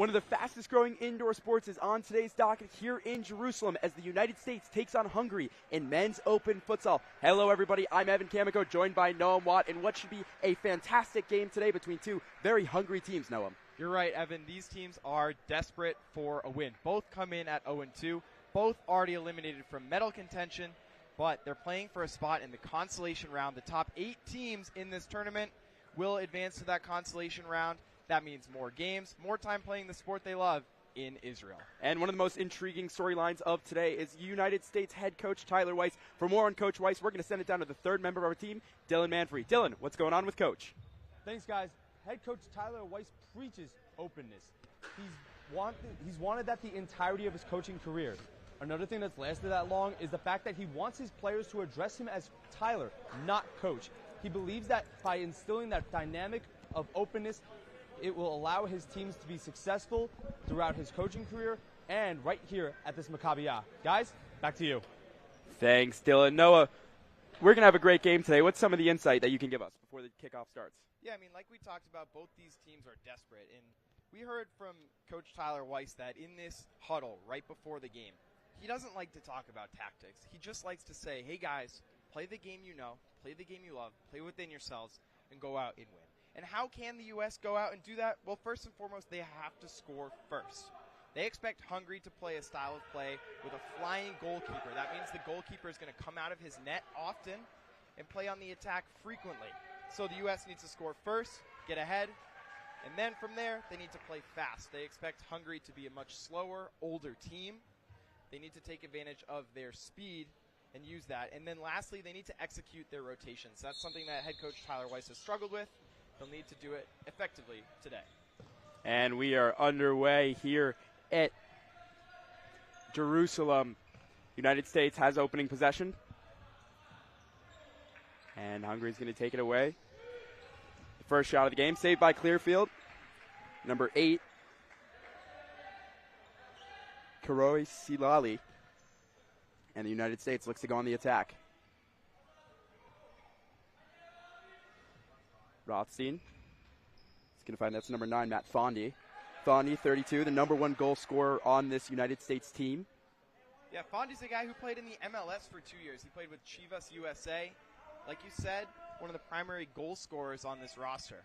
One of the fastest growing indoor sports is on today's docket here in Jerusalem as the United States takes on Hungary in men's open futsal. Hello everybody, I'm Evan Kamiko, joined by Noam Watt in what should be a fantastic game today between two very hungry teams, Noam. You're right, Evan. These teams are desperate for a win. Both come in at 0-2, both already eliminated from medal contention, but they're playing for a spot in the consolation round. The top 8 teams in this tournament will advance to that consolation round. That means more games, more time playing the sport they love in Israel. And one of the most intriguing storylines of today is United States head coach Tyler Weiss. For more on Coach Weiss, we're going to send it down to the third member of our team, Dylan Manfrey. Dylan, what's going on with Coach? Thanks, guys. Head coach Tyler Weiss preaches openness. He's wanted that the entirety of his coaching career. Another thing that's lasted that long is the fact that he wants his players to address him as Tyler, not coach. He believes that by instilling that dynamic of openness, it will allow his teams to be successful throughout his coaching career and right here at this Maccabiah. Guys, back to you. Thanks, Dylan. Noah, we're going to have a great game today. What's some of the insight that you can give us before the kickoff starts? Yeah, I mean, like we talked about, both these teams are desperate. And we heard from Coach Tyler Weiss that in this huddle right before the game, he doesn't like to talk about tactics. He just likes to say, hey, guys, play the game you know, play the game you love, play within yourselves, and go out and win. And how can the U.S. go out and do that? Well, first and foremost, they have to score first. They expect Hungary to play a style of play with a flying goalkeeper. That means the goalkeeper is going to come out of his net often and play on the attack frequently. So the U.S. needs to score first, get ahead, and then from there, they need to play fast. They expect Hungary to be a much slower, older team. They need to take advantage of their speed and use that. And then lastly, they need to execute their rotations. That's something that head coach Tyler Weiss has struggled with. They'll need to do it effectively today. And we are underway here at Jerusalem. United States has opening possession. And Hungary's going to take it away. The first shot of the game, saved by Clearfield. Number 8, Karoi Silali. And the United States looks to go on the attack. Rothstein is going to find that's number 9, Matt Fondi. Fondi, 32, the number 1 goal scorer on this United States team. Yeah, Fondi's a guy who played in the MLS for 2 years. He played with Chivas USA. Like you said, one of the primary goal scorers on this roster.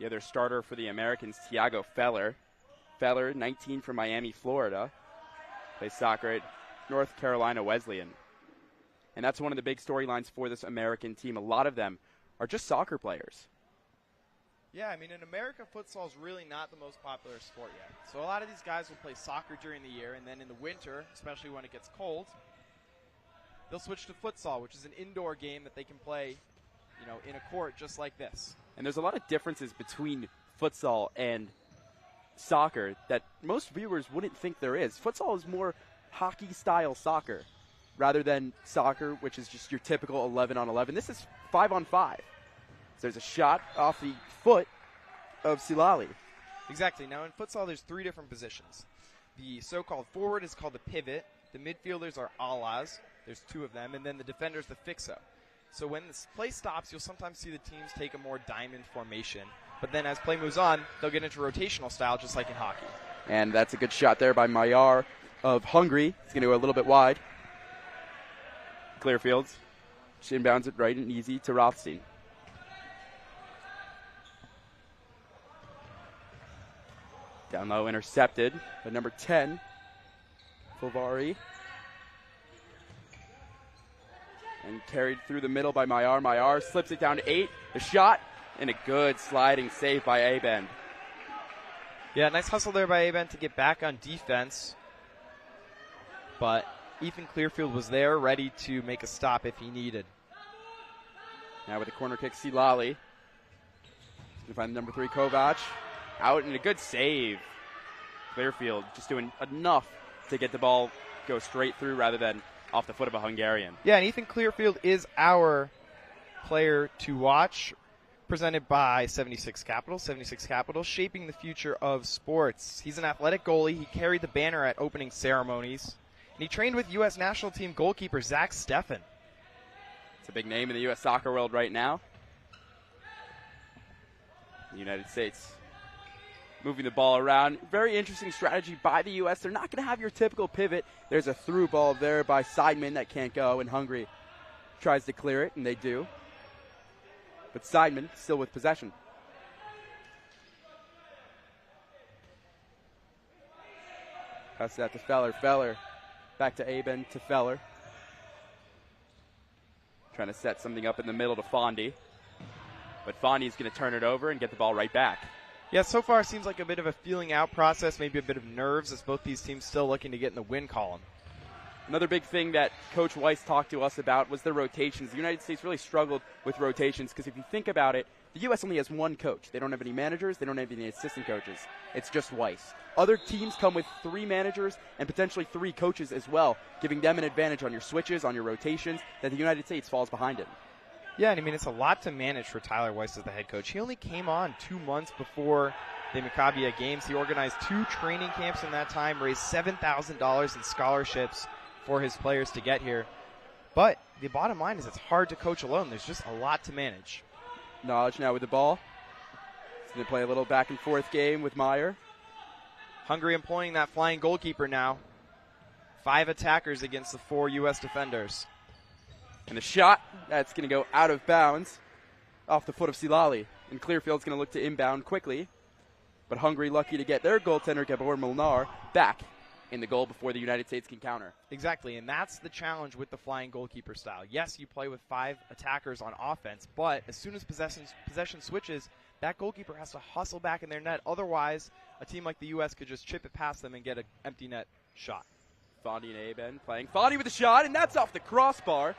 The other starter for the Americans, Thiago Feller. Feller, 19 from Miami, Florida. Plays soccer at North Carolina Wesleyan. And that's one of the big storylines for this American team. A lot of them are just soccer players. Yeah, I mean, in America, futsal is really not the most popular sport yet. So a lot of these guys will play soccer during the year, and then in the winter, especially when it gets cold, they'll switch to futsal, which is an indoor game that they can play, you know, in a court just like this. And there's a lot of differences between futsal and soccer that most viewers wouldn't think there is. Futsal is more hockey-style soccer rather than soccer, which is just your typical 11-on-11. This is 5-on-5. So there's a shot off the foot of Silali. Exactly. Now in futsal, there's 3 different positions. The so-called forward is called the pivot. The midfielders are alas. There's 2 of them. And then the defender's the fixo. So when this play stops, you'll sometimes see the teams take a more diamond formation. But then as play moves on, they'll get into rotational style, just like in hockey. And that's a good shot there by Mayar of Hungary. It's going to go a little bit wide. Clearfields inbounds it right and easy to Rothstein. Down low, intercepted by number 10, Fulvari. And carried through the middle by Mayar. Mayar slips it down to 8. The shot, and a good sliding save by Abend. Yeah, nice hustle there by Abend to get back on defense. But Ethan Clearfield was there, ready to make a stop if he needed. Now with a corner kick, Silali. He's going to find number 3, Kovac. Out, and a good save. Clearfield just doing enough to get the ball go straight through rather than off the foot of a Hungarian. Yeah, and Ethan Clearfield is our player to watch, presented by 76 Capital. 76 Capital, shaping the future of sports. He's an athletic goalie. He carried the banner at opening ceremonies. And he trained with U.S. national team goalkeeper Zach Steffen. It's a big name in the U.S. soccer world right now. The United States moving the ball around. Very interesting strategy by the U.S. They're not going to have your typical pivot. There's a through ball there by Seidman that can't go, and Hungary tries to clear it, and they do. But Seidman still with possession. Pass that to Feller. Feller back to Aben to Feller. Trying to set something up in the middle to Fondy. But Fondy's going to turn it over and get the ball right back. Yeah, so far it seems like a bit of a feeling out process, maybe a bit of nerves as both these teams still looking to get in the win column. Another big thing that Coach Weiss talked to us about was the rotations. The United States really struggled with rotations because if you think about it, the U.S. only has one coach. They don't have any managers. They don't have any assistant coaches. It's just Weiss. Other teams come with 3 managers and potentially 3 coaches as well, giving them an advantage on your switches, on your rotations, that the United States falls behind in. Yeah, and I mean, it's a lot to manage for Tyler Weiss as the head coach. He only came on 2 months before the Maccabiah games. He organized 2 training camps in that time, raised $7,000 in scholarships for his players to get here. But the bottom line is it's hard to coach alone. There's just a lot to manage. Knowledge now with the ball. He's going to play a little back and forth game with Meyer. Hungary employing that flying goalkeeper now. 5 attackers against the 4 U.S. defenders. And the shot, that's going to go out of bounds off the foot of Silali. And Clearfield's going to look to inbound quickly. But Hungary lucky to get their goaltender, Gabor Molnar, back in the goal before the United States can counter. Exactly, and that's the challenge with the flying goalkeeper style. Yes, you play with 5 attackers on offense, but as soon as possession switches, that goalkeeper has to hustle back in their net. Otherwise, a team like the U.S. could just chip it past them and get an empty net shot. Fondy and Aben playing. Fondy with a shot, and that's off the crossbar.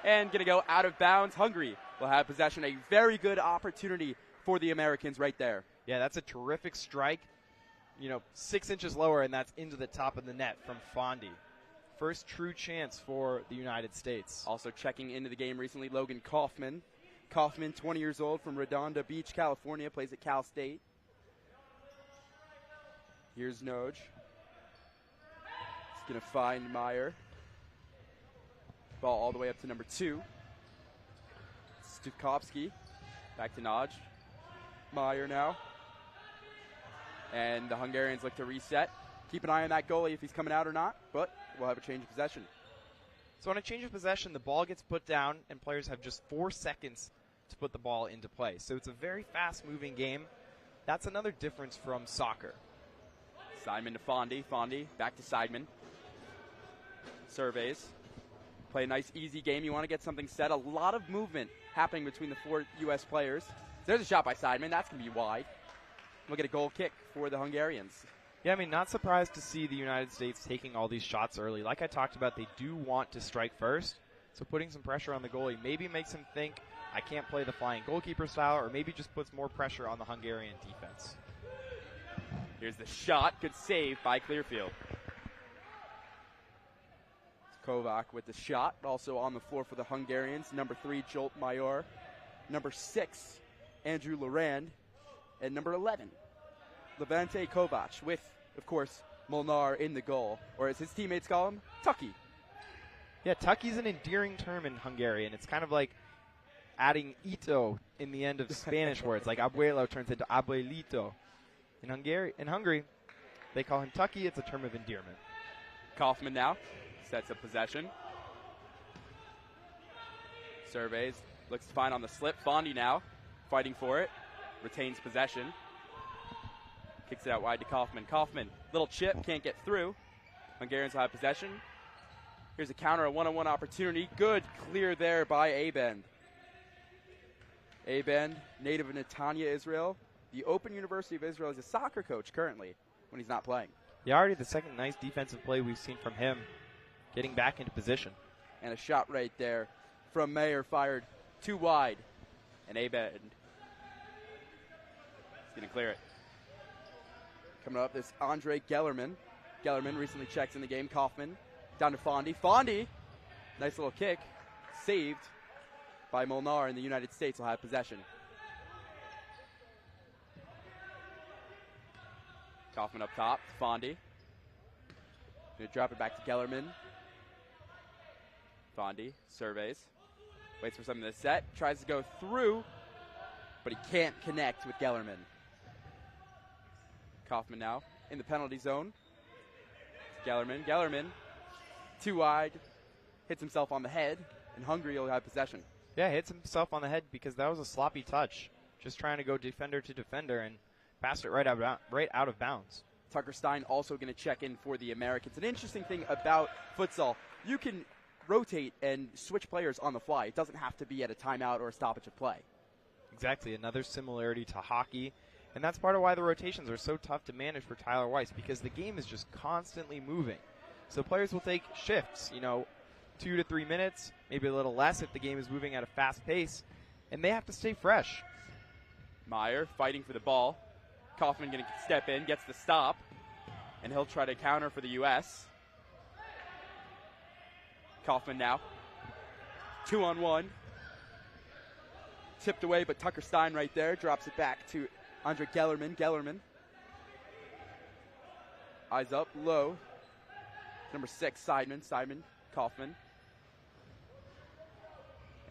And going to go out of bounds. Hungary will have possession. A very good opportunity for the Americans right there. Yeah, that's a terrific strike. 6 inches lower, and that's into the top of the net from Fondy. First true chance for the United States. Also checking into the game recently, Logan Kaufman. Kaufman, 20 years old, from Redondo Beach, California, plays at Cal State. Here's Noj. He's going to find Meyer. Ball all the way up to number 2. Stupkovsky. Back to Noj. Meyer now. And the Hungarians look to reset. Keep an eye on that goalie if he's coming out or not, but we'll have a change of possession. So on a change of possession, the ball gets put down, and players have just 4 seconds to put the ball into play. So it's a very fast-moving game. That's another difference from soccer. Seidman to Fondy. Fondy back to Seidman. Surveys. Play a nice, easy game. You want to get something set. A lot of movement happening between the 4 U.S. players. There's a shot by Seidman. That's going to be wide. We'll get a goal kick for the Hungarians. Yeah, I mean, not surprised to see the United States taking all these shots early. Like I talked about, they do want to strike first. So putting some pressure on the goalie maybe makes him think, I can't play the flying goalkeeper style, or maybe just puts more pressure on the Hungarian defense. Here's the shot. Good save by Clearfield. Kovac with the shot. Also on the floor for the Hungarians. Number 3, Jolt Mayor. Number 6, Andrew Lorand. And number 11, Levante Kovac with, of course, Molnar in the goal. Or as his teammates call him, Tucky. Yeah, Tucky's an endearing term in Hungarian. It's kind of like adding ito in the end of Spanish words, like abuelo turns into abuelito. In Hungary, they call him Tucky. It's a term of endearment. Kaufman now sets up possession. Surveys, looks fine on the slip. Fondy now fighting for it. Retains possession. Kicks it out wide to Kaufman. Kaufman, little chip, can't get through. Hungarians will have possession. Here's a counter, a one-on-one opportunity. Good clear there by Abend. Abend, native of Netanya, Israel. The Open University of Israel is a soccer coach currently when he's not playing. Yeah, already the second nice defensive play we've seen from him, getting back into position. And a shot right there from Mayer, fired too wide. And Abend is going to clear it. Coming up is Andre Gellerman. Gellerman recently checked in the game. Kaufman down to Fondy. Fondy, nice little kick, saved by Molnar, and the United States will have possession. Kaufman up top, Fondy. Going to drop it back to Gellerman. Fondy surveys, waits for something to set, tries to go through, but he can't connect with Gellerman. Kaufman now in the penalty zone. Gellerman, too wide, hits himself on the head, and Hungary will have possession. Yeah, hits himself on the head because that was a sloppy touch. Just trying to go defender to defender and passed it right out of bounds. Tucker Stein also going to check in for the Americans. An interesting thing about futsal, you can rotate and switch players on the fly. It doesn't have to be at a timeout or a stoppage of play. Exactly, another similarity to hockey. And that's part of why the rotations are so tough to manage for Tyler Weiss, because the game is just constantly moving. So players will take shifts, 2 to 3 minutes, maybe a little less if the game is moving at a fast pace, and they have to stay fresh. Meyer fighting for the ball. Kaufman going to step in, gets the stop, and he'll try to counter for the U.S. Kaufman now. 2-on-1. Tipped away, but Tucker Stein right there drops it back to Andre Gellerman. Eyes up, low. Number 6, Seidman, Kaufman.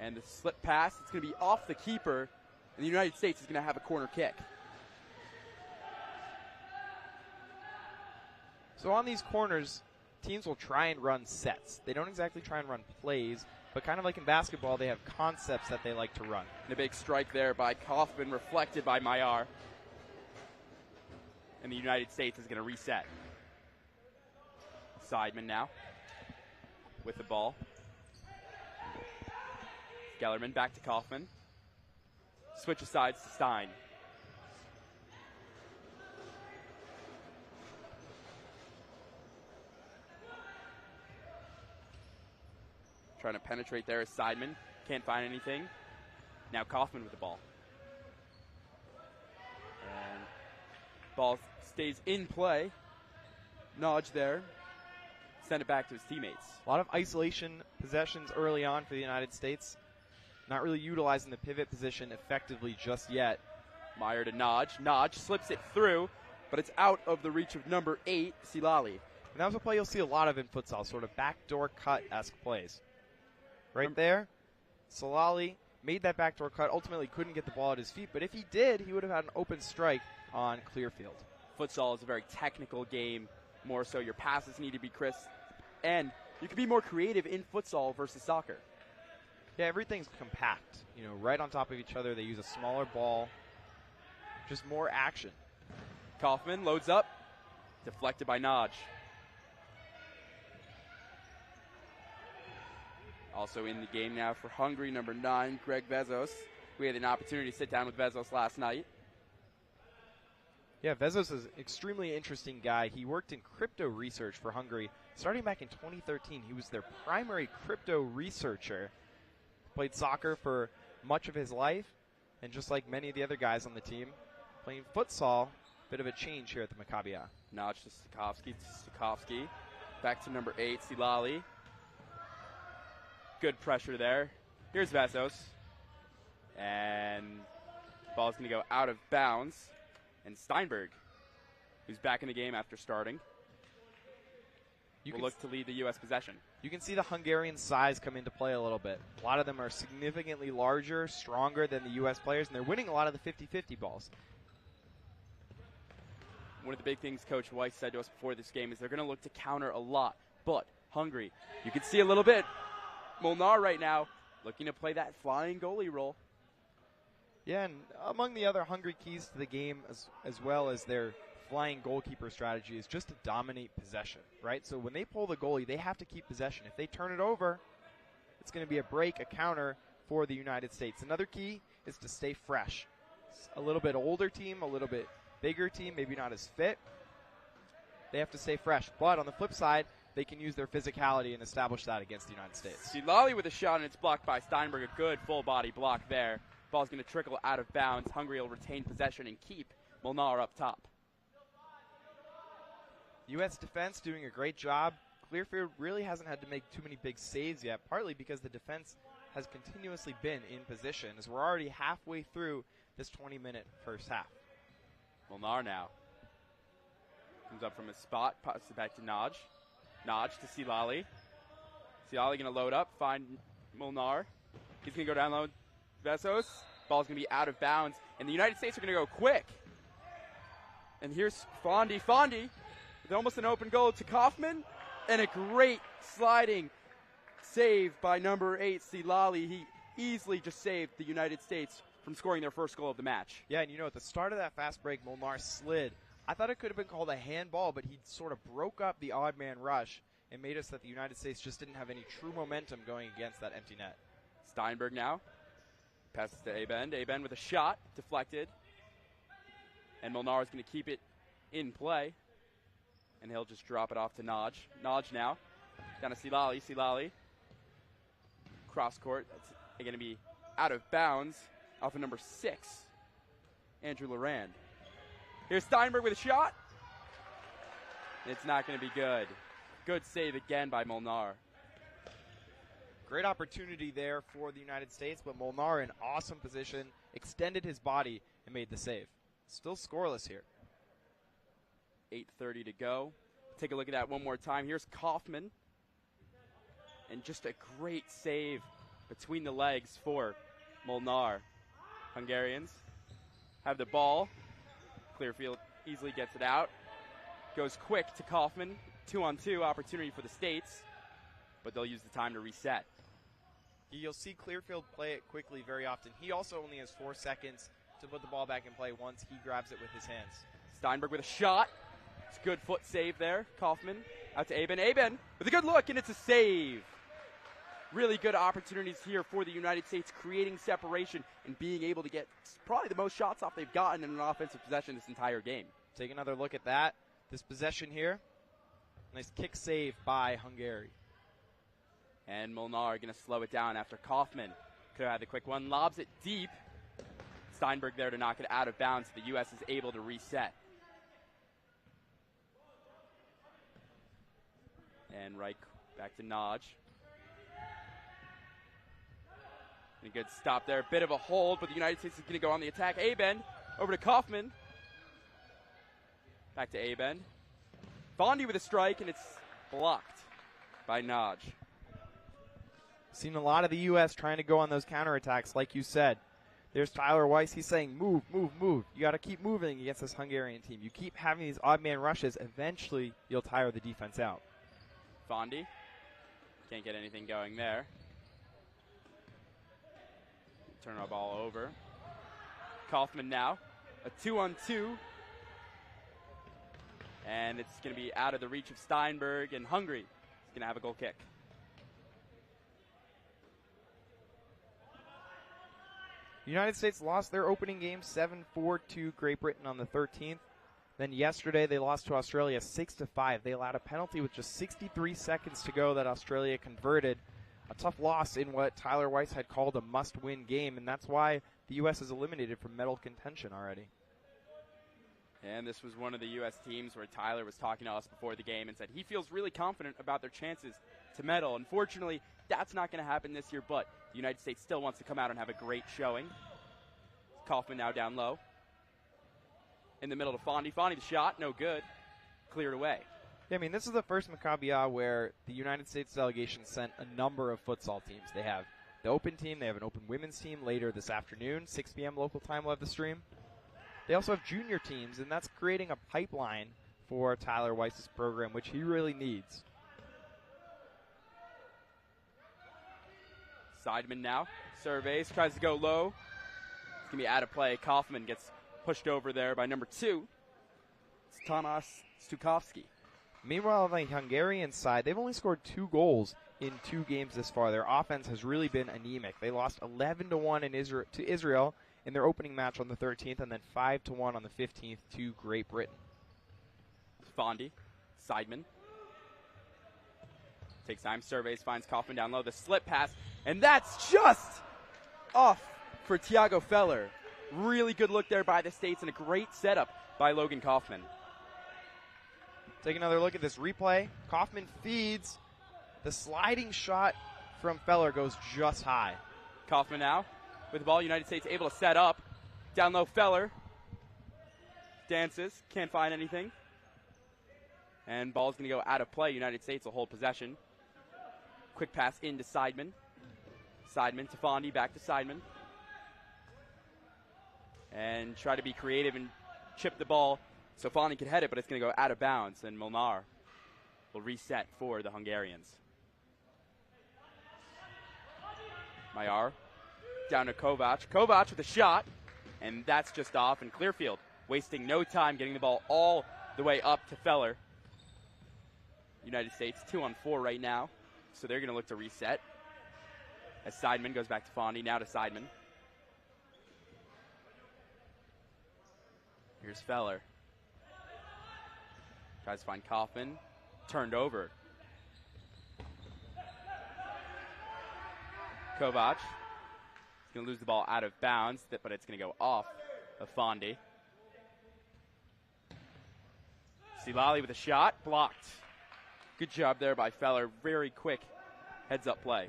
And the slip pass, it's going to be off the keeper, and the United States is going to have a corner kick. So on these corners, teams will try and run sets. They don't exactly try and run plays, but kind of like in basketball, they have concepts that they like to run. And a big strike there by Kaufman, reflected by Meyer. And the United States is going to reset. Seidman now with the ball. Gellerman back to Kaufman. Switches sides to Stein. Trying to penetrate there is Seidman. Can't find anything. Now Kaufman with the ball. And ball stays in play. Nodge there. Send it back to his teammates. A lot of isolation possessions early on for the United States. Not really utilizing the pivot position effectively just yet. Meyer to Nodge. Nodge slips it through, but it's out of the reach of number 8, Silali. And that was a play you'll see a lot of in futsal, sort of backdoor cut-esque plays. Right there, Silali made that backdoor cut, ultimately couldn't get the ball at his feet, but if he did, he would have had an open strike on Clearfield. Futsal is a very technical game, more so your passes need to be crisp, and you can be more creative in futsal versus soccer. Yeah, everything's compact, right on top of each other. They use a smaller ball, just more action. Kaufman loads up, deflected by Nodge. Also in the game now for Hungary, number 9, Greg Vezos. We had an opportunity to sit down with Vezos last night. Yeah, Vezos is an extremely interesting guy. He worked in crypto research for Hungary. Starting back in 2013, he was their primary crypto researcher. Played soccer for much of his life, and just like many of the other guys on the team, playing futsal, bit of a change here at the Maccabiah. Notch to Stakowski. Back to number 8, Silali. Good pressure there. Here's Vezos. And ball's going to go out of bounds. And Steinberg, who's back in the game after starting, will look to lead the U.S. possession. You can see the Hungarian size come into play a little bit. A lot of them are significantly larger, stronger than the U.S. players, and they're winning a lot of the 50-50 balls. One of the big things Coach Weiss said to us before this game is they're going to look to counter a lot. But Hungary, you can see a little bit. Molnar right now looking to play that flying goalie role. Yeah, and among the other Hungary keys to the game as well as their flying goalkeeper strategy is just to dominate possession, right? So when they pull the goalie, they have to keep possession. If they turn it over, it's going to be a break, a counter for the United States. Another key is to stay fresh. It's a little bit older team, a little bit bigger team, maybe not as fit. They have to stay fresh. But on the flip side, they can use their physicality and establish that against the United States. Silali with a shot, and it's blocked by Steinberg. A good full-body block there. Ball's going to trickle out of bounds. Hungary will retain possession and keep Molnar up top. U.S. defense doing a great job. Clearfield really hasn't had to make too many big saves yet, partly because the defense has continuously been in position, as we're already halfway through this 20-minute first half. Molnar now comes up from his spot, passes it back to Nodge. Nodge to Silali. Silali going to load up, find Molnar. He's going to go down low. Vezos, Ball's going to be out of bounds, and the United States are going to go quick. And here's Fondy with almost an open goal to Kaufman, and a great sliding save by number 8, Silali. He easily just saved the United States from scoring their first goal of the match. Yeah, and at the start of that fast break, Molnar slid. I thought it could have been called a handball, but he sort of broke up the odd man rush and made us that the United States just didn't have any true momentum going against that empty net. Steinberg now passes to Abend. Abend with a shot, deflected. And Molnar is going to keep it in play. And he'll just drop it off to Naj. Naj now, down to Silali. Silali, cross court. That's going to be out of bounds off of number 6, Andrew Lorand. Here's Steinberg with a shot. It's not going to be good. Good save again by Molnar. Great opportunity there for the United States, but Molnar in awesome position, extended his body, and made the save. Still scoreless here. 8:30 to go. Take a look at that one more time. Here's Kaufman. And just a great save between the legs for Molnar. Hungarians have the ball. Clearfield easily gets it out. Goes quick to Kaufman. 2-on-2 opportunity for the States, but they'll use the time to reset. You'll see Clearfield play it quickly very often. He also only has 4 seconds to put the ball back in play once he grabs it with his hands. Steinberg with a shot. It's a good foot save there. Kaufman out to Aben. Aben with a good look, and it's a save. Really good opportunities here for the United States, creating separation and being able to get probably the most shots off they've gotten in an offensive possession this entire game. Take another look at that. This possession here. Nice kick save by Hungary. And Molnar going to slow it down after Kaufman could have had the quick one. Lobs it deep. Steinberg there to knock it out of bounds. The U.S. is able to reset. And Reich back to Naj. And a good stop there. Bit of a hold, but the United States is going to go on the attack. Abend over to Kaufman. Back to Abend. Fondy with a strike, and it's blocked by Naj. Seen a lot of the U.S. trying to go on those counterattacks, like you said. There's Tyler Weiss. He's saying, move, move, move. You got to keep moving against this Hungarian team. You keep having these odd man rushes. Eventually, you'll tire the defense out. Fondy can't get anything going there. Turn our ball over. Kaufman now, a 2-on-2. And it's going to be out of the reach of Steinberg, and Hungary is going to have a goal kick. The United States lost their opening game 7-4 to Great Britain on the 13th. Then yesterday they lost to Australia 6-5. They allowed a penalty with just 63 seconds to go that Australia converted. A tough loss in what Tyler Weiss had called a must-win game, and that's why the U.S. is eliminated from medal contention already. And this was one of the U.S. teams where Tyler was talking to us before the game and said he feels really confident about their chances to medal. Unfortunately, that's not going to happen this year, but the United States still wants to come out and have a great showing. Kaufman now down low. In the middle to Fondy. Fondy the shot, no good. Cleared away. Yeah, I mean, this is the first Maccabiah where the United States delegation sent a number of futsal teams. They have the open team. They have an open women's team later this afternoon. 6 p.m. local time we'll have the stream. They also have junior teams, and that's creating a pipeline for Tyler Weiss's program, which he really needs. Seidman now surveys, tries to go low. It's going to be out of play. Kaufman gets pushed over there by number 2. It's Tomas Stukowski. Meanwhile, on the Hungarian side, they've only scored 2 goals in 2 games this far. Their offense has really been anemic. They lost 11-1 to Israel in their opening match on the 13th, and then 5-1 on the 15th to Great Britain. Fondy, Seidman. Takes time, surveys, finds Kaufman down low. The slip pass, and that's just off for Thiago Feller. Really good look there by the States, and a great setup by Logan Kaufman. Take another look at this replay. Kaufman feeds. The sliding shot from Feller goes just high. Kaufman now with the ball. United States able to set up. Down low, Feller. Dances, can't find anything. And ball's going to go out of play. United States will hold possession. Quick pass into Seidman. Seidman to Fondy, back to Seidman. and try to be creative and chip the ball so Fondi can head it, but it's going to go out of bounds, and Molnar will reset for the Hungarians. Mayar down to Kovac. Kovac with a shot, and that's just off, and Clearfield wasting no time getting the ball all the way up to Feller. United States 2-on-4 right now, so they're going to look to reset. As Seidman goes back to Fondi, now to Seidman. Here's Feller. Tries to find Kaufman. Turned over. Kovac. He's going to lose the ball out of bounds, but it's going to go off of Fondi. Silali with a shot. Blocked. Good job there by Feller. Very quick heads-up play.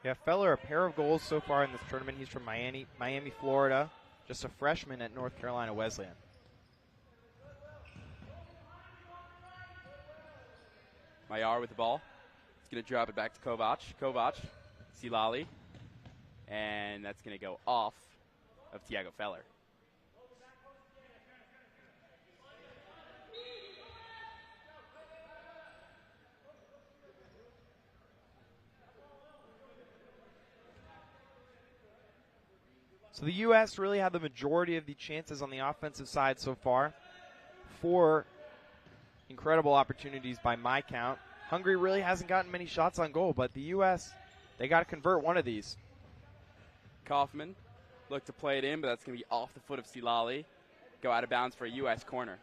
Yeah, Feller, a pair of goals so far in this tournament. He's from Miami, Florida. Just a freshman at North Carolina Wesleyan. Mayar with the ball. He's going to drop it back to Kovac. Kovac, Silali. And that's going to go off of Tiago Feller. So the U.S. really had the majority of the chances on the offensive side so far. 4 incredible opportunities by my count. Hungary really hasn't gotten many shots on goal, but the U.S., they got to convert one of these. Kaufman looked to play it in, but that's going to be off the foot of Silali. Go out of bounds for a U.S. corner.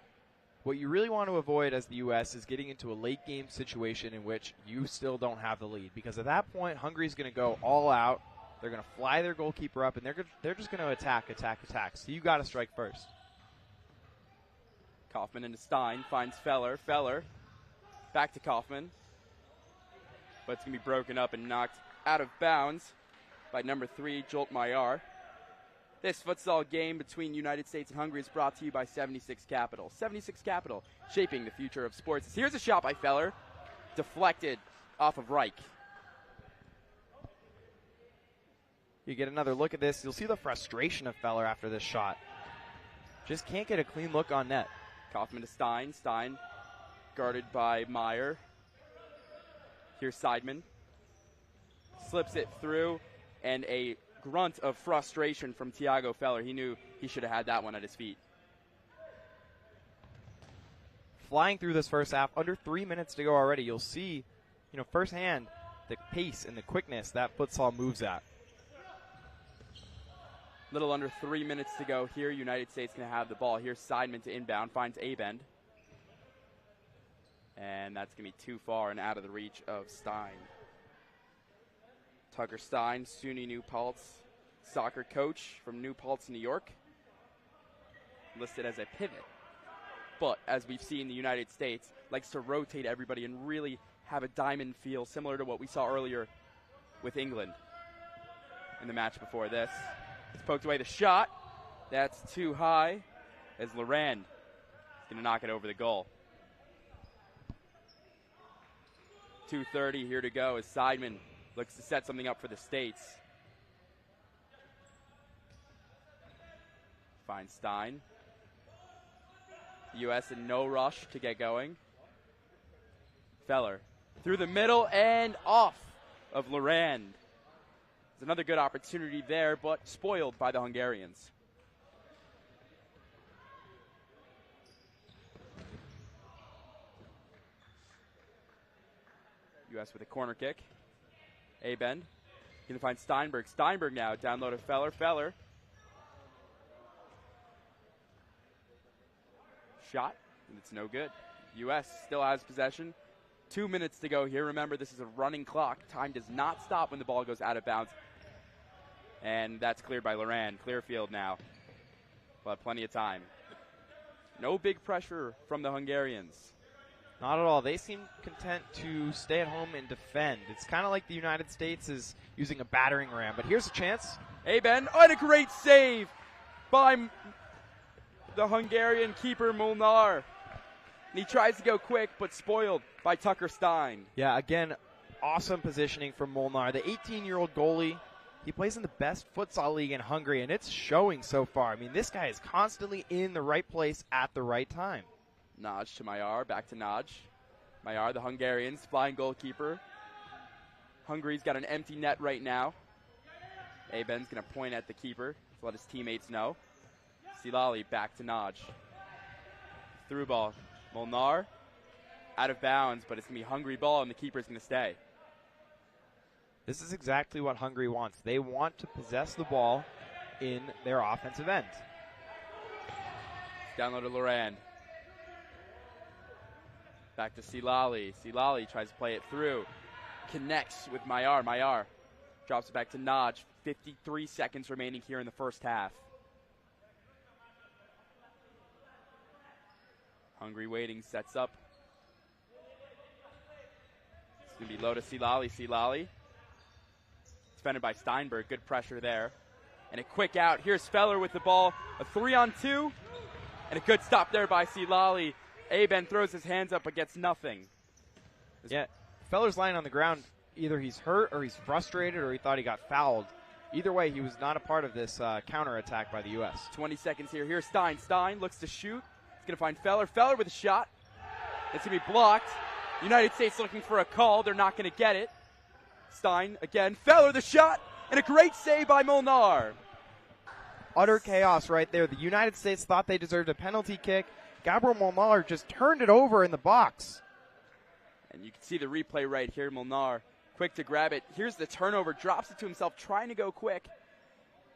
What you really want to avoid as the U.S. is getting into a late-game situation in which you still don't have the lead, because at that point, Hungary's going to go all out. They're going to fly their goalkeeper up, and they're just going to attack. So you got to strike first. Kaufman into Stein, finds Feller. Feller back to Kaufman. But it's going to be broken up and knocked out of bounds by number 3, Jolt Mayar. This futsal game between United States and Hungary is brought to you by 76 Capital. 76 Capital, shaping the future of sports. Here's a shot by Feller, deflected off of Reich. You get another look at this. You'll see the frustration of Feller after this shot. Just can't get a clean look on net. Kaufman to Stein. Stein guarded by Meyer. Here's Seidman. Slips it through, and a grunt of frustration from Tiago Feller. He knew he should have had that one at his feet. Flying through this first half, under 3 minutes to go already. You'll see, firsthand the pace and the quickness that futsal moves at. Little under 3 minutes to go here. United States going to have the ball. Here's Seidman to inbound. Finds Abend. And that's going to be too far and out of the reach of Stein. Tucker Stein, SUNY New Paltz soccer coach from New Paltz, New York. Listed as a pivot. But as we've seen, the United States likes to rotate everybody and really have a diamond feel, similar to what we saw earlier with England in the match before this. It's poked away the shot. That's too high as Loran is going to knock it over the goal. 2:30 here to go as Seidman looks to set something up for the States. Finds Stein. The U.S. in no rush to get going. Feller through the middle and off of Loran. There's another good opportunity there, but spoiled by the Hungarians. U.S. with a corner kick. Abend. Going to find Steinberg. Steinberg now down low to Feller. Feller. Shot. And it's no good. U.S. still has possession. 2 minutes to go here. Remember, this is a running clock. Time does not stop when the ball goes out of bounds. And that's cleared by Loran. Clear field now. We'll have plenty of time. No big pressure from the Hungarians. Not at all. They seem content to stay at home and defend. It's kind of like the United States is using a battering ram. But here's a chance. Abend. Oh, and a great save by the Hungarian keeper, Molnar. And he tries to go quick, but spoiled by Tucker Stein. Yeah, again, awesome positioning from Molnar. The 18-year-old goalie He plays in the best futsal league in Hungary, and it's showing so far. I mean, this guy is constantly in the right place at the right time. Naj to Mayar, back to Naj. Mayar, the Hungarians, flying goalkeeper. Hungary's got an empty net right now. Aben's going to point at the keeper to let his teammates know. Silali back to Naj. Through ball. Molnar out of bounds, but it's going to be Hungary ball, and the keeper's going to stay. This is exactly what Hungary wants. They want to possess the ball in their offensive end. Down low to Loran. Back to Silali. Silali tries to play it through. Connects with Mayar. Mayar drops it back to Naj. 53 seconds remaining here in the first half. Hungary waiting, sets up. It's going to be low to Silali. Silali. Defended by Steinberg. Good pressure there. And a quick out. Here's Feller with the ball. A 3-on-2. And a good stop there by Silali. Aben throws his hands up but gets nothing. Yeah, Feller's lying on the ground. Either he's hurt or he's frustrated or he thought he got fouled. Either way, he was not a part of this counterattack by the U.S. 20 seconds here. Here's Stein. Stein looks to shoot. He's going to find Feller. Feller with a shot. It's going to be blocked. United States looking for a call. They're not going to get it. Stein again. Feller the shot. And a great save by Molnar. Utter chaos right there. The United States thought they deserved a penalty kick. Gabriel Molnar just turned it over in the box. And you can see the replay right here. Molnar quick to grab it. Here's the turnover. Drops it to himself, trying to go quick.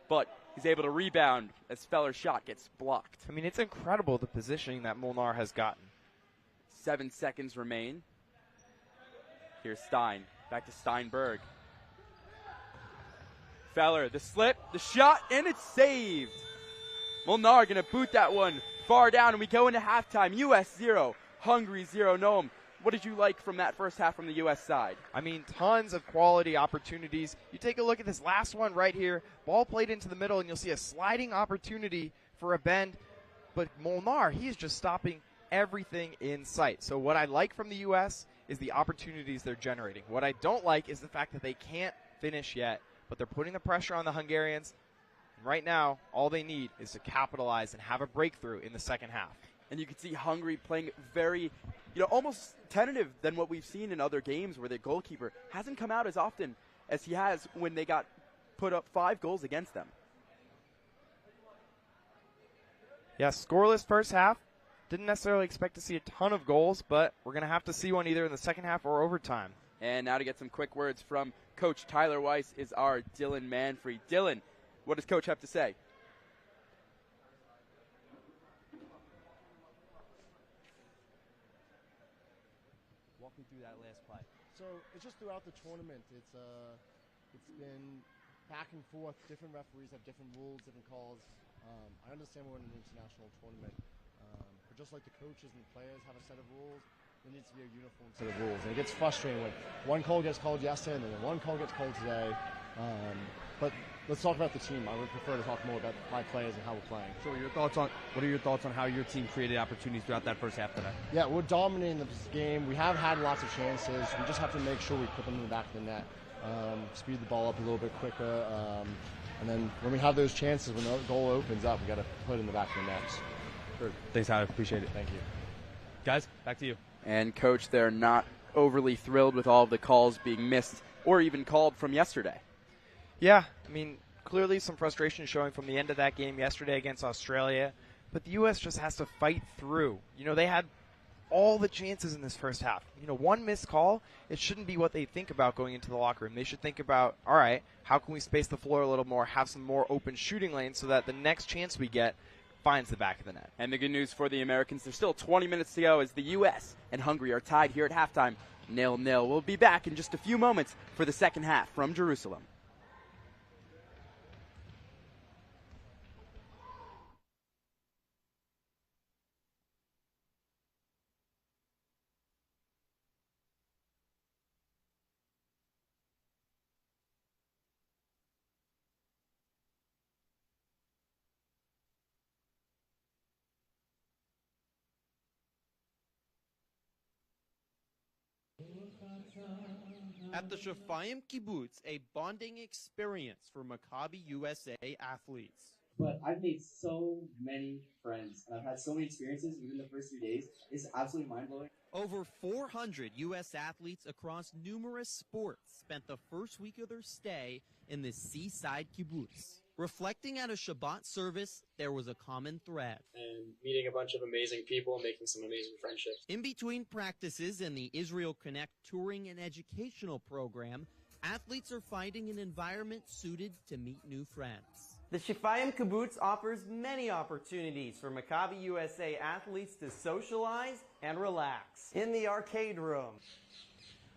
But he's able to rebound as Feller's shot gets blocked. I mean, it's incredible the positioning that Molnar has gotten. 7 seconds remain. Here's Stein. Back to Steinberg. Feller, the slip, the shot, and it's saved. Molnar going to boot that one far down, and we go into halftime. U.S. 0, Hungary 0. Noam, what did you like from that first half from the U.S. side? I mean, tons of quality opportunities. You take a look at this last one right here. Ball played into the middle, and you'll see a sliding opportunity for a bend. But Molnar, he is just stopping everything in sight. So what I like from the U.S. is the opportunities they're generating. What I don't like is the fact that they can't finish yet, but they're putting the pressure on the Hungarians. Right now, all they need is to capitalize and have a breakthrough in the second half. And you can see Hungary playing very, almost tentative than what we've seen in other games where the goalkeeper hasn't come out as often as he has when they got put up 5 goals against them. Yeah, scoreless first half. Didn't necessarily expect to see a ton of goals, but we're going to have to see one either in the second half or overtime. And now to get some quick words from Coach Tyler Weiss is our Dylan Manfrey. Dylan, what does Coach have to say? Walk me through that last play. So it's just throughout the tournament. It's been back and forth. Different referees have different rules, different calls. I understand we're in an international tournament, but just like the coaches and the players have a set of rules, there needs to be a uniform set of rules. And it gets frustrating when one call gets called yesterday and then one call gets called today. But let's talk about the team. I would prefer to talk more about my players and how we're playing. So what are your thoughts on how your team created opportunities throughout that first half today? Yeah, we're dominating this game. We have had lots of chances. We just have to make sure we put them in the back of the net. Speed the ball up a little bit quicker. And then when we have those chances, when the goal opens up, we got to put it in the back of the net. Sure. Thanks, Tyler. Appreciate it. Thank you. Guys, back to you. And Coach, they're not overly thrilled with all of the calls being missed or even called from yesterday. Yeah, I mean, clearly some frustration showing from the end of that game yesterday against Australia, but the U.S. just has to fight through. They had all the chances in this first half. One missed call, it shouldn't be what they think about going into the locker room. They should think about, all right, how can we space the floor a little more, have some more open shooting lanes so that the next chance we get finds the back of the net. And the good news for the Americans, there's still 20 minutes to go as the U.S. and Hungary are tied here at halftime, 0-0. We'll be back in just a few moments for the second half from Jerusalem. At the Shafayim Kibbutz, a bonding experience for Maccabi USA athletes. But I've made so many friends, and I've had so many experiences within the first 3 days. It's absolutely mind-blowing. Over 400 U.S. athletes across numerous sports spent the first week of their stay in this seaside kibbutz. Reflecting at a Shabbat service, there was a common thread. And meeting a bunch of amazing people and making some amazing friendships. In between practices and the Israel Connect touring and educational program, athletes are finding an environment suited to meet new friends. The Shafayim Kibbutz offers many opportunities for Maccabi USA athletes to socialize and relax. In the arcade room,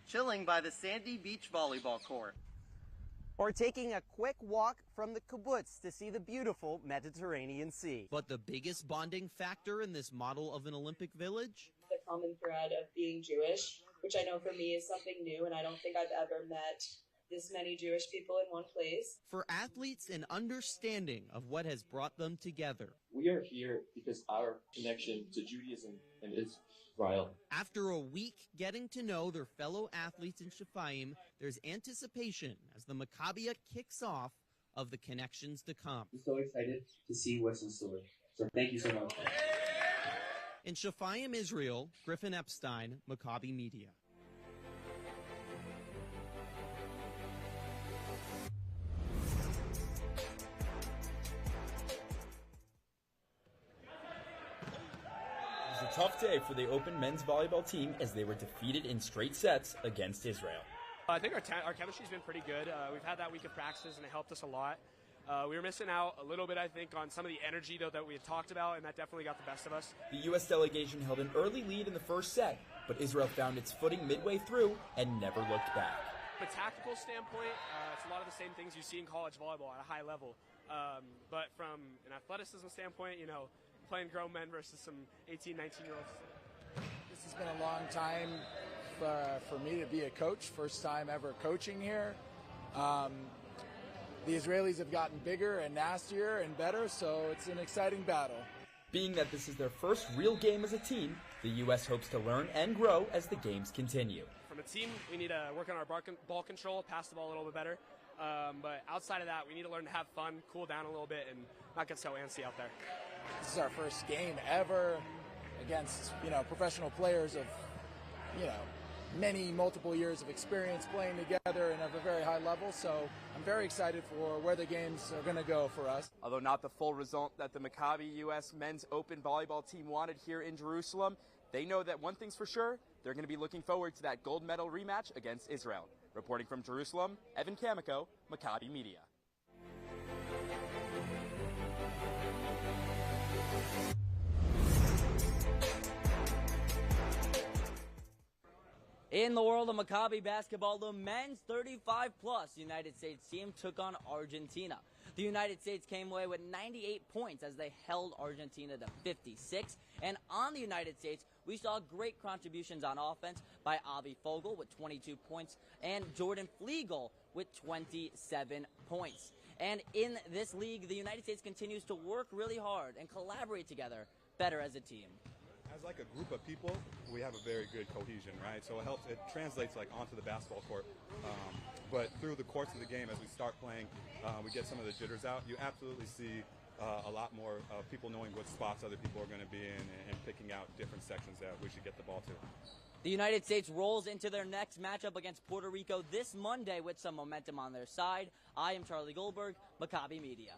chilling by the sandy beach volleyball court, or taking a quick walk from the kibbutz to see the beautiful Mediterranean Sea. But the biggest bonding factor in this model of an Olympic village? The common thread of being Jewish, which I know for me is something new, and I don't think I've ever met this many Jewish people in one place. For athletes, an understanding of what has brought them together. We are here because our connection to Judaism and Israel. After a week getting to know their fellow athletes in Shafayim, there's anticipation as the Maccabiah kicks off of the connections to come. I'm so excited to see what's in store. So thank you so much. In Shafayim, Israel, Griffin Epstein, Maccabi Media. It was a tough day for the Open men's volleyball team as they were defeated in straight sets against Israel. I think our chemistry's been pretty good. We've had that week of practices, and it helped us a lot. We were missing out a little bit, I think, on some of the energy, though, that we had talked about, and that definitely got the best of us. The U.S. delegation held an early lead in the first set, but Israel found its footing midway through and never looked back. From a tactical standpoint, it's a lot of the same things you see in college volleyball at a high level. But from an athleticism standpoint, you know, playing grown men versus some 18, 19-year-olds. This has been a long time for me to be a coach, first time ever coaching here. The Israelis have gotten bigger and nastier and better, so it's an exciting battle. Being that this is their first real game as a team, the U.S. hopes to learn and grow as the games continue. From a team, we need to work on our ball control, pass the ball a little bit better. But outside of that, we need to learn to have fun, cool down a little bit, and not get so antsy out there. This is our first game ever against, professional players of, multiple years of experience playing together and of a very high level. So I'm very excited for where the games are going to go for us. Although not the full result that the Maccabi U.S. men's open volleyball team wanted here in Jerusalem, they know that one thing's for sure, they're going to be looking forward to that gold medal rematch against Israel. Reporting from Jerusalem, Evan Kamiko, Maccabi Media. In the world of Maccabi basketball, the men's 35-plus United States team took on Argentina. The United States came away with 98 points as they held Argentina to 56. And on the United States, we saw great contributions on offense by Avi Fogel with 22 points and Jordan Flegel with 27 points. And in this league, the United States continues to work really hard and collaborate together better as a team. As like a group of people, we have a very good cohesion, right? So it translates like onto the basketball court. But through the course of the game, as we start playing, we get some of the jitters out. You absolutely see a lot more people knowing what spots other people are going to be in and picking out different sections that we should get the ball to. The United States rolls into their next matchup against Puerto Rico this Monday with some momentum on their side. I am Charlie Goldberg, Maccabi Media.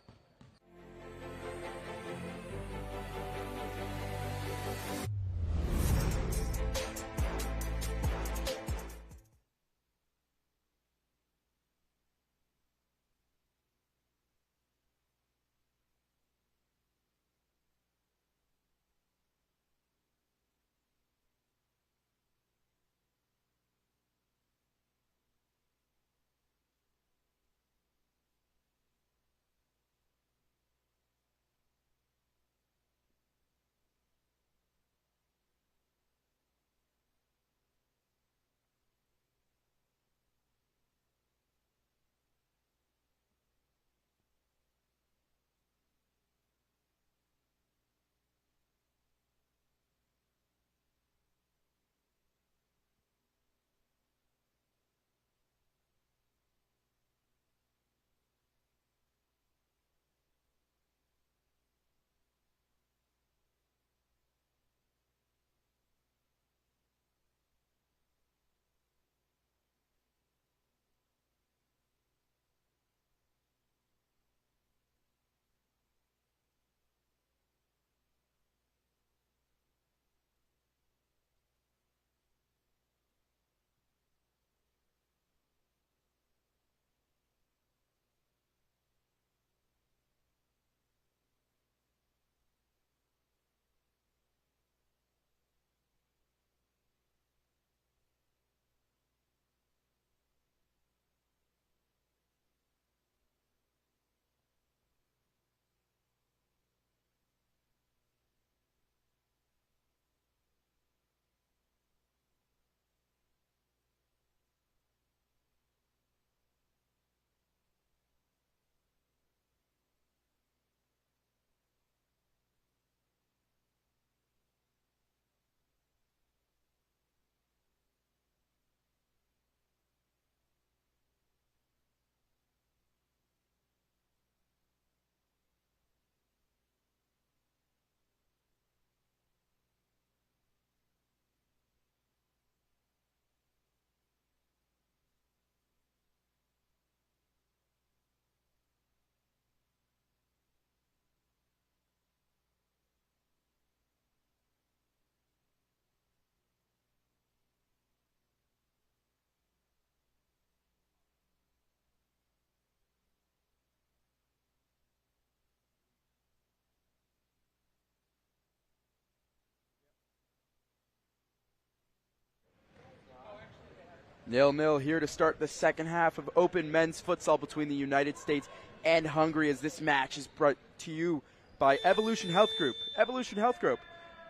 0-0 here to start the second half of open men's futsal between the United States and Hungary, as this match is brought to you by Evolution Health Group. Evolution Health Group,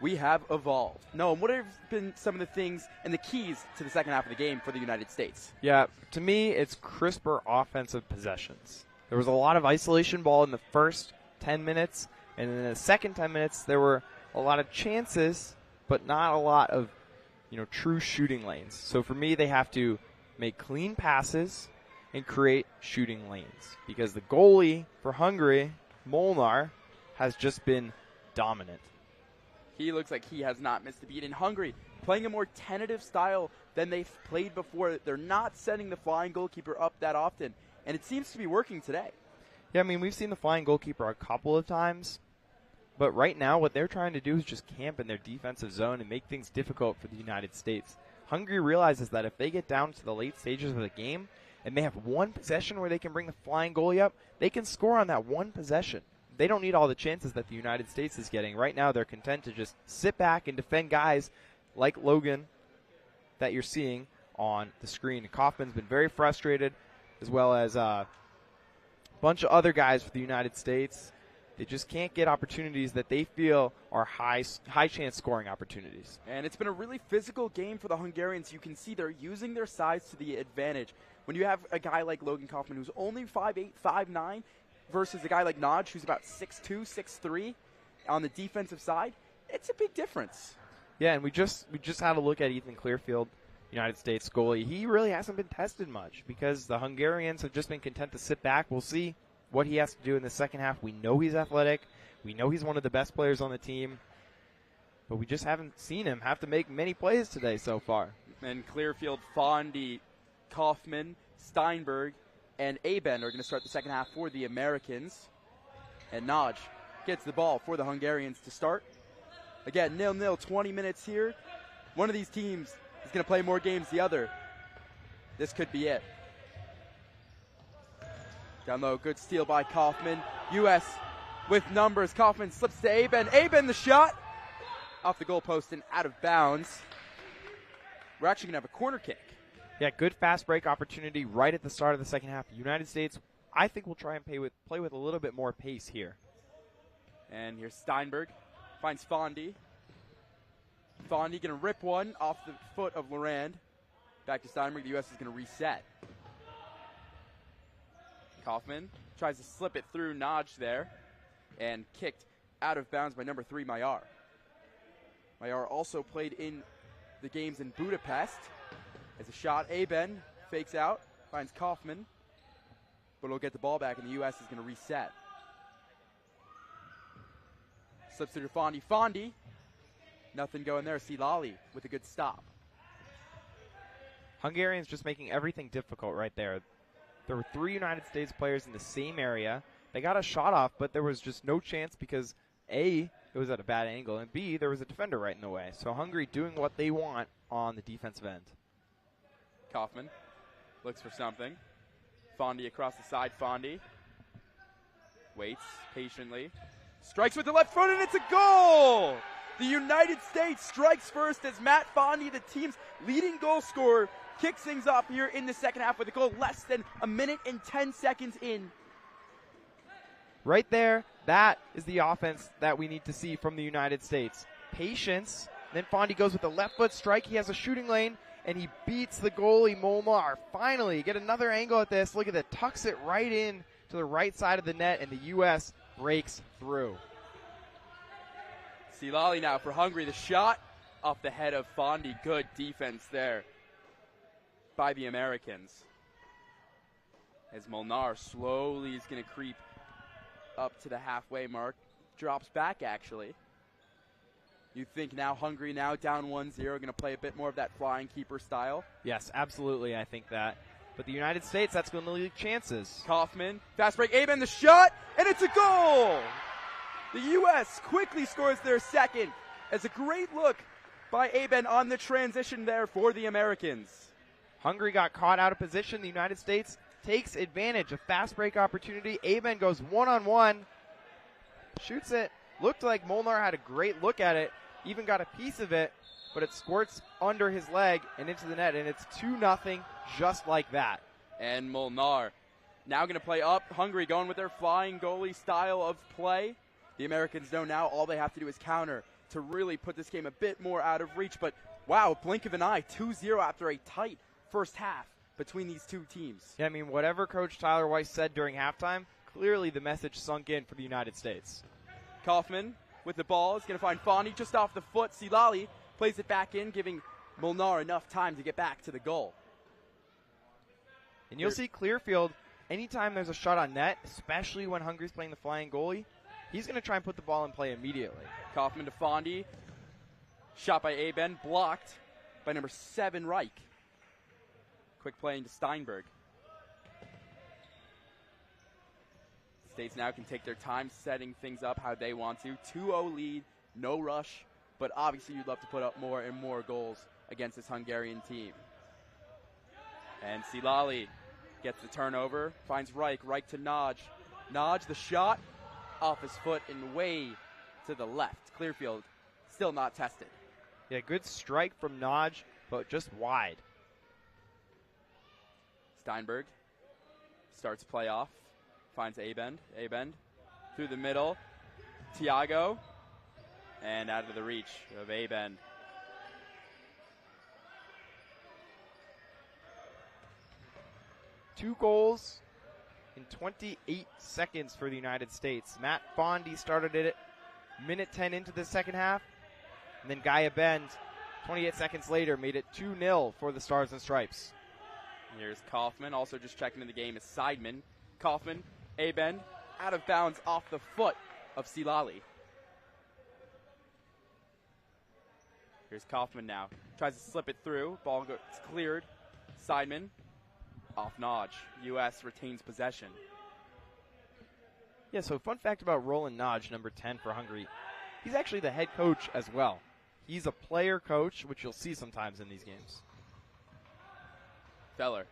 we have evolved. Noam, what have been some of the things and the keys to the second half of the game for the United States? Yeah, to me, it's crisper offensive possessions. There was a lot of isolation ball in the first 10 minutes, and in the second 10 minutes, there were a lot of chances, but not a lot of, true shooting lanes. So for me, they have to make clean passes and create shooting lanes, because the goalie for Hungary, Molnar, has just been dominant. He looks like he has not missed a beat. In Hungary, playing a more tentative style than they've played before. They're not sending the flying goalkeeper up that often, and it seems to be working today. Yeah, I mean, we've seen the flying goalkeeper a couple of times, but right now what they're trying to do is just camp in their defensive zone and make things difficult for the United States. Hungary realizes that if they get down to the late stages of the game and they have one possession where they can bring the flying goalie up, they can score on that one possession. They don't need all the chances that the United States is getting. Right now they're content to just sit back and defend guys like Logan that you're seeing on the screen. Kaufman's been very frustrated, as well as a bunch of other guys for the United States. They just can't get opportunities that they feel are high chance scoring opportunities. And it's been a really physical game for the Hungarians. You can see they're using their size to the advantage. When you have a guy like Logan Kaufman who's only 5'8", 5'9", versus a guy like Naj who's about 6'2", 6'3", on the defensive side, it's a big difference. Yeah, and we just had a look at Ethan Clearfield, United States goalie. He really hasn't been tested much because the Hungarians have just been content to sit back. We'll see what he has to do in the second half. We know he's athletic. We know he's one of the best players on the team. But we just haven't seen him have to make many plays today so far. And Clearfield, Fondy, Kaufman, Steinberg, and Aben are going to start the second half for the Americans. And Naj gets the ball for the Hungarians to start. Again, 0-0, 20 minutes here. One of these teams is going to play more games than the other. This could be it. Down low, good steal by Kaufman. U.S. with numbers. Kaufman slips to Aben. Aben the shot. Off the goalpost and out of bounds. We're actually going to have a corner kick. Yeah, good fast break opportunity right at the start of the second half. The United States, I think, will try and play with a little bit more pace here. And here's Steinberg. Finds Fondy. Fondy going to rip one off the foot of Lorand. Back to Steinberg. The U.S. is going to reset. Kaufman tries to slip it through Naj there and kicked out of bounds by number 3, Mayar. Mayar also played in the games in Budapest. As a shot, Aben fakes out, finds Kaufman, but he'll get the ball back and the U.S. is going to reset. Slips through to Fondy. Fondy, nothing going there. Silali with a good stop. Hungarians just making everything difficult right there. There were 3 United States players in the same area. They got a shot off, but there was just no chance because A, it was at a bad angle, and B, there was a defender right in the way. So Hungary doing what they want on the defensive end. Kaufman looks for something. Fondy across the side. Fondy waits patiently. Strikes with the left foot, and it's a goal! The United States strikes first as Matt Fondy, the team's leading goal scorer, kicks things off here in the second half with a goal less than a minute and 10 seconds in. Right there, that is the offense that we need to see from the United States. Patience. Then Fondy goes with the left foot strike. He has a shooting lane, and he beats the goalie, Molnar. Finally, get another angle at this. Look at that. Tucks it right in to the right side of the net, and the U.S. breaks through. Silali now for Hungary. The shot off the head of Fondy. Good defense there by the Americans. As Molnar slowly is going to creep up to the halfway mark. Drops back, actually. You think now Hungary now down 1-0, going to play a bit more of that flying keeper style? Yes, absolutely, I think that. But the United States, that's going to leave chances. Kaufman, fast break, Aben, the shot, and it's a goal! The U.S. quickly scores their second as a great look by Aben on the transition there for the Americans. Hungary got caught out of position. The United States takes advantage. A fast break opportunity. Aben goes one-on-one, shoots it. Looked like Molnar had a great look at it, even got a piece of it, but it squirts under his leg and into the net, and it's 2-0 just like that. And Molnar now going to play up. Hungary going with their flying goalie style of play. The Americans know now all they have to do is counter to really put this game a bit more out of reach. But, wow, blink of an eye, 2-0 after a tight first half between these two teams. Yeah, I mean, whatever Coach Tyler Weiss said during halftime, clearly the message sunk in for the United States. Kaufman with the ball is going to find Fondi just off the foot. Silali plays it back in, giving Molnar enough time to get back to the goal. And you'll see Clearfield, anytime there's a shot on net, especially when Hungary's playing the flying goalie, he's going to try and put the ball in play immediately. Kaufman to Fondi. Shot by Aben, blocked by number 7, Reich. Quick play into Steinberg. States now can take their time setting things up how they want to. 2-0 lead, no rush, but obviously you'd love to put up more and more goals against this Hungarian team. And Silali gets the turnover, finds Reich to Naj. Naj, the shot, off his foot and way to the left. Clearfield still not tested. Yeah, good strike from Naj, but just wide. Steinberg starts play off, finds Abend through the middle. Tiago, and out of the reach of Abend. Two goals in 28 seconds for the United States. Matt Fondi started it minute 10 into the second half. And then Gaia Bend, 28 seconds later, made it 2-0 for the Stars and Stripes. Here's Kaufman, also just checking in the game is Seidman. Kaufman, Abend, out of bounds off the foot of Silali. Here's Kaufman now. Tries to slip it through. Ball gets cleared. Seidman off Naj. U.S. retains possession. Yeah, so fun fact about Roland Naj, number 10 for Hungary. He's actually the head coach as well. He's a player coach, which you'll see sometimes in these games. Feller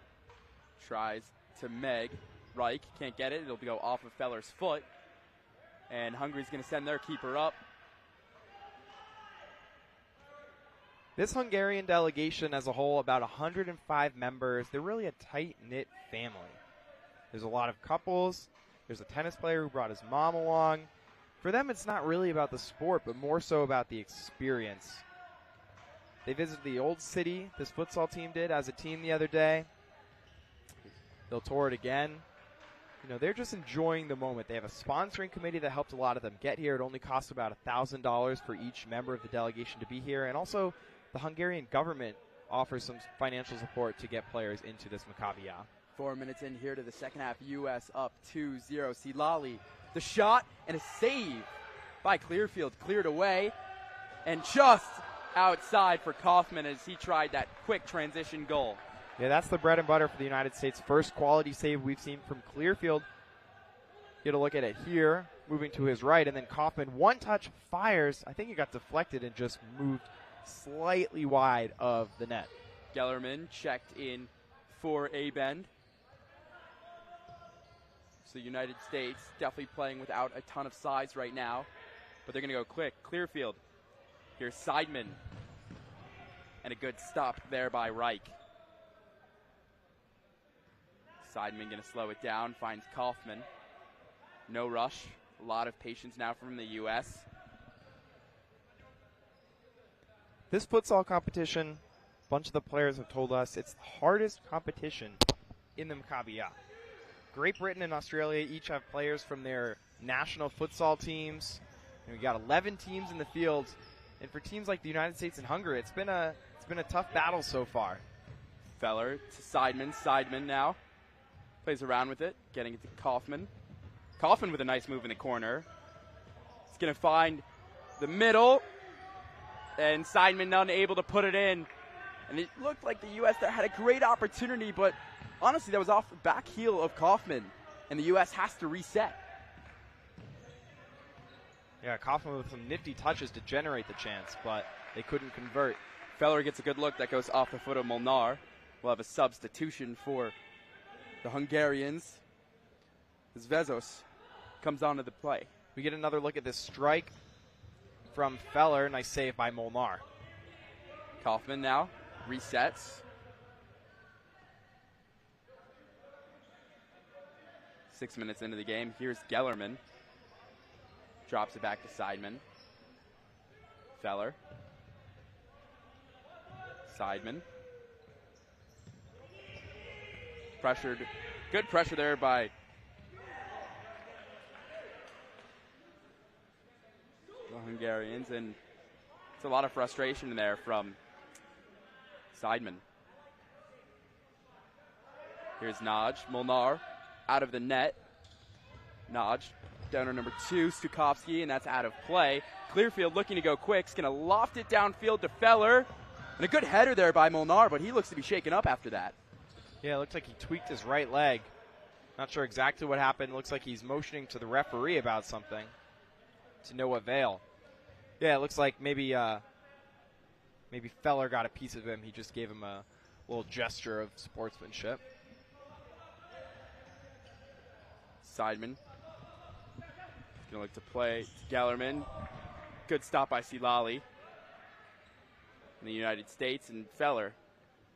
tries to Meg. Reich can't get it. It'll go off of Feller's foot. And Hungary's going to send their keeper up. This Hungarian delegation as a whole, about 105 members. They're really a tight-knit family. There's a lot of couples. There's a tennis player who brought his mom along. For them, it's not really about the sport, but more so about the experience. They visited the old city, this futsal team did, as a team the other day. They'll tour it again. You know, they're just enjoying the moment. They have a sponsoring committee that helped a lot of them get here. It only costs about $1,000 for each member of the delegation to be here. And also, the Hungarian government offers some financial support to get players into this Maccabiah. 4 minutes in here to the second half. U.S. up 2-0. Silali, the shot and a save by Clearfield. Cleared away and just outside for Kaufman as he tried that quick transition goal. Yeah, that's the bread and butter for the United States. First quality save we've seen from Clearfield. Get a look at it here, moving to his right, and then Kaufman, one touch, fires. I think it got deflected and just moved slightly wide of the net. Gellerman checked in for Abend. So the United States definitely playing without a ton of size right now, but they're going to go quick. Clearfield. Here's Seidman. And a good stop there by Reich. Seidman going to slow it down, finds Kaufman. No rush. A lot of patience now from the U.S. This futsal competition, a bunch of the players have told us, it's the hardest competition in the Maccabiah. Great Britain and Australia each have players from their national futsal teams. And we got 11 teams in the field. And for teams like the United States and Hungary, it's been a tough battle so far. Feller to Seidman. Seidman now plays around with it, getting it to Kaufman. Kaufman with a nice move in the corner. He's going to find the middle. And Seidman unable to put it in. And it looked like the U.S. there had a great opportunity, but honestly, that was off the back heel of Kaufman. And the U.S. has to reset. Yeah, Kaufman with some nifty touches to generate the chance, but they couldn't convert. Feller gets a good look that goes off the foot of Molnar. We'll have a substitution for the Hungarians. Zvezos comes onto the play. We get another look at this strike from Feller. Nice save by Molnar. Kaufman now resets. 6 minutes into the game. Here's Gellerman. Drops it back to Seidman. Feller. Seidman. Pressured. Good pressure there by the Hungarians, and it's a lot of frustration in there from Seidman. Here's Naj. Molnar out of the net. Naj, downer number 2, Stukowski, and that's out of play. Clearfield looking to go quick. He's going to loft it downfield to Feller. And a good header there by Molnar, but he looks to be shaken up after that. Yeah, it looks like he tweaked his right leg. Not sure exactly what happened. Looks like he's motioning to the referee about something. To no avail. Yeah, it looks like maybe Feller got a piece of him. He just gave him a little gesture of sportsmanship. Seidman. He's going to look to play to Gellerman. Good stop by Silali in the United States, and Feller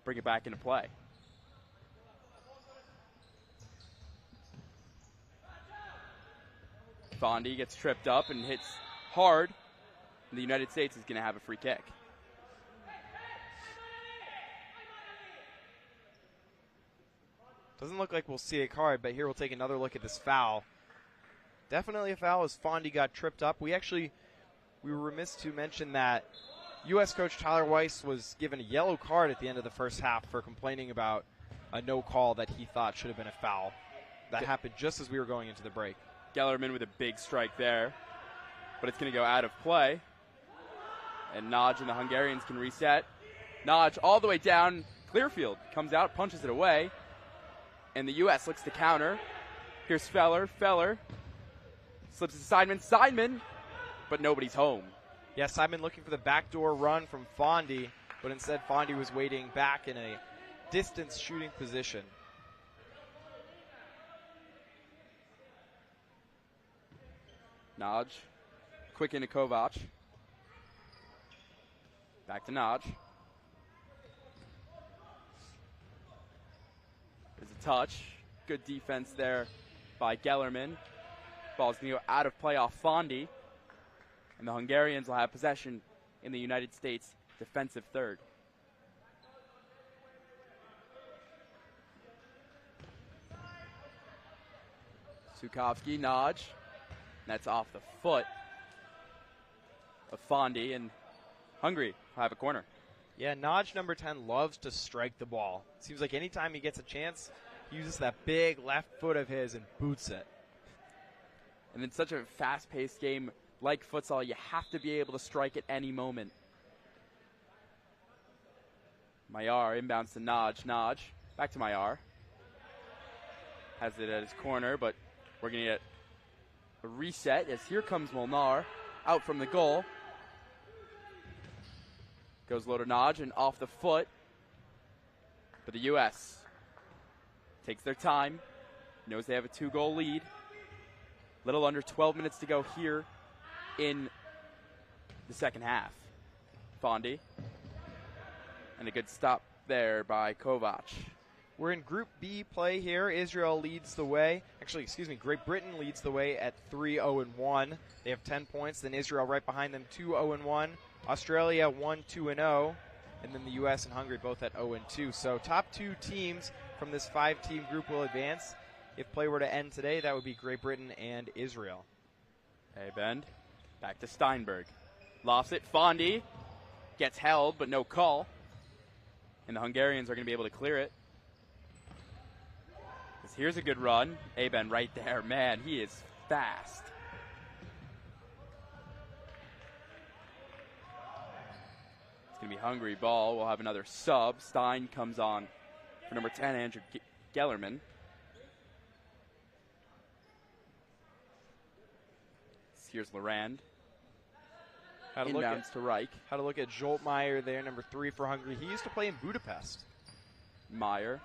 bring it back into play. Fondy gets tripped up and hits hard. And the United States is going to have a free kick. Doesn't look like we'll see a card, but here we'll take another look at this foul. Definitely a foul as Fondy got tripped up. We were remiss to mention that U.S. coach Tyler Weiss was given a yellow card at the end of the first half for complaining about a no call that he thought should have been a foul. That happened just as we were going into the break. Gellerman with a big strike there, but it's going to go out of play. And Naj and the Hungarians can reset. Naj all the way down. Clearfield comes out, punches it away. And the U.S. looks to counter. Here's Feller. Feller slips to Seidman. Seidman, but nobody's home. Yeah, Seidman looking for the backdoor run from Fondy, but instead Fondy was waiting back in a distance shooting position. Naj, quick into Kovac. Back to Naj. There's a touch. Good defense there by Gellerman. Ball's going to go out of play off Fondy. And the Hungarians will have possession in the United States defensive third. Stukowski, Naj. That's off the foot of Fondy, and Hungary will have a corner. Yeah, Naj, number 10, loves to strike the ball. Seems like anytime he gets a chance, he uses that big left foot of his and boots it. And in such a fast-paced game like futsal, you have to be able to strike at any moment. Mayar inbounds to Naj. Naj, back to Mayar. Has it at his corner, but we're going to get a reset as here comes Molnar out from the goal. Goes low to Naj and off the foot. But the U.S. takes their time, knows they have a 2-goal lead. Little under 12 minutes to go here in the second half. Fondy. And a good stop there by Kovac. We're in Group B play here. Israel leads the way. Great Britain leads the way at 3-0-1. They have 10 points. Then Israel right behind them, 2-0-1. Australia 1-2-0. And then the U.S. and Hungary both at 0-2. So top 2 teams from this 5-team group will advance. If play were to end today, that would be Great Britain and Israel. Hey, Bend. Back to Steinberg. Lofts it. Fondy gets held, but no call. And the Hungarians are going to be able to clear it. Here's a good run. Aben right there. Man, he is fast. It's going to be Hungary ball. We'll have another sub. Stein comes on for number 10, Andrew Gellerman. Here's Lorand. Inbounds to Reich. How to look at Joltmeyer there, number 3 for Hungary. He used to play in Budapest. Meyer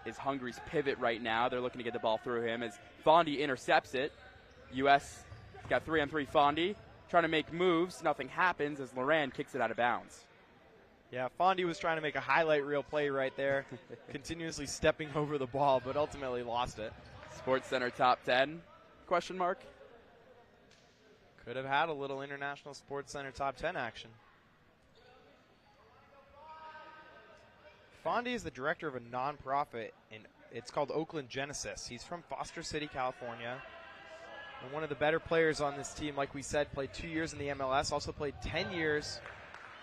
is Hungary's pivot right now. They're looking to get the ball through him as Fondy intercepts it. U.S. got 3-on-3 Fondy. Trying to make moves. Nothing happens as Lorand kicks it out of bounds. Yeah, Fondy was trying to make a highlight reel play right there, continuously stepping over the ball, but ultimately lost it. Sports Center top 10? Question mark. Could have had a little International Sports Center top 10 action. Fondy is the director of a nonprofit, and it's called Oakland Genesis. He's from Foster City, California. And one of the better players on this team, like we said, played 2 years in the MLS, also played 10 years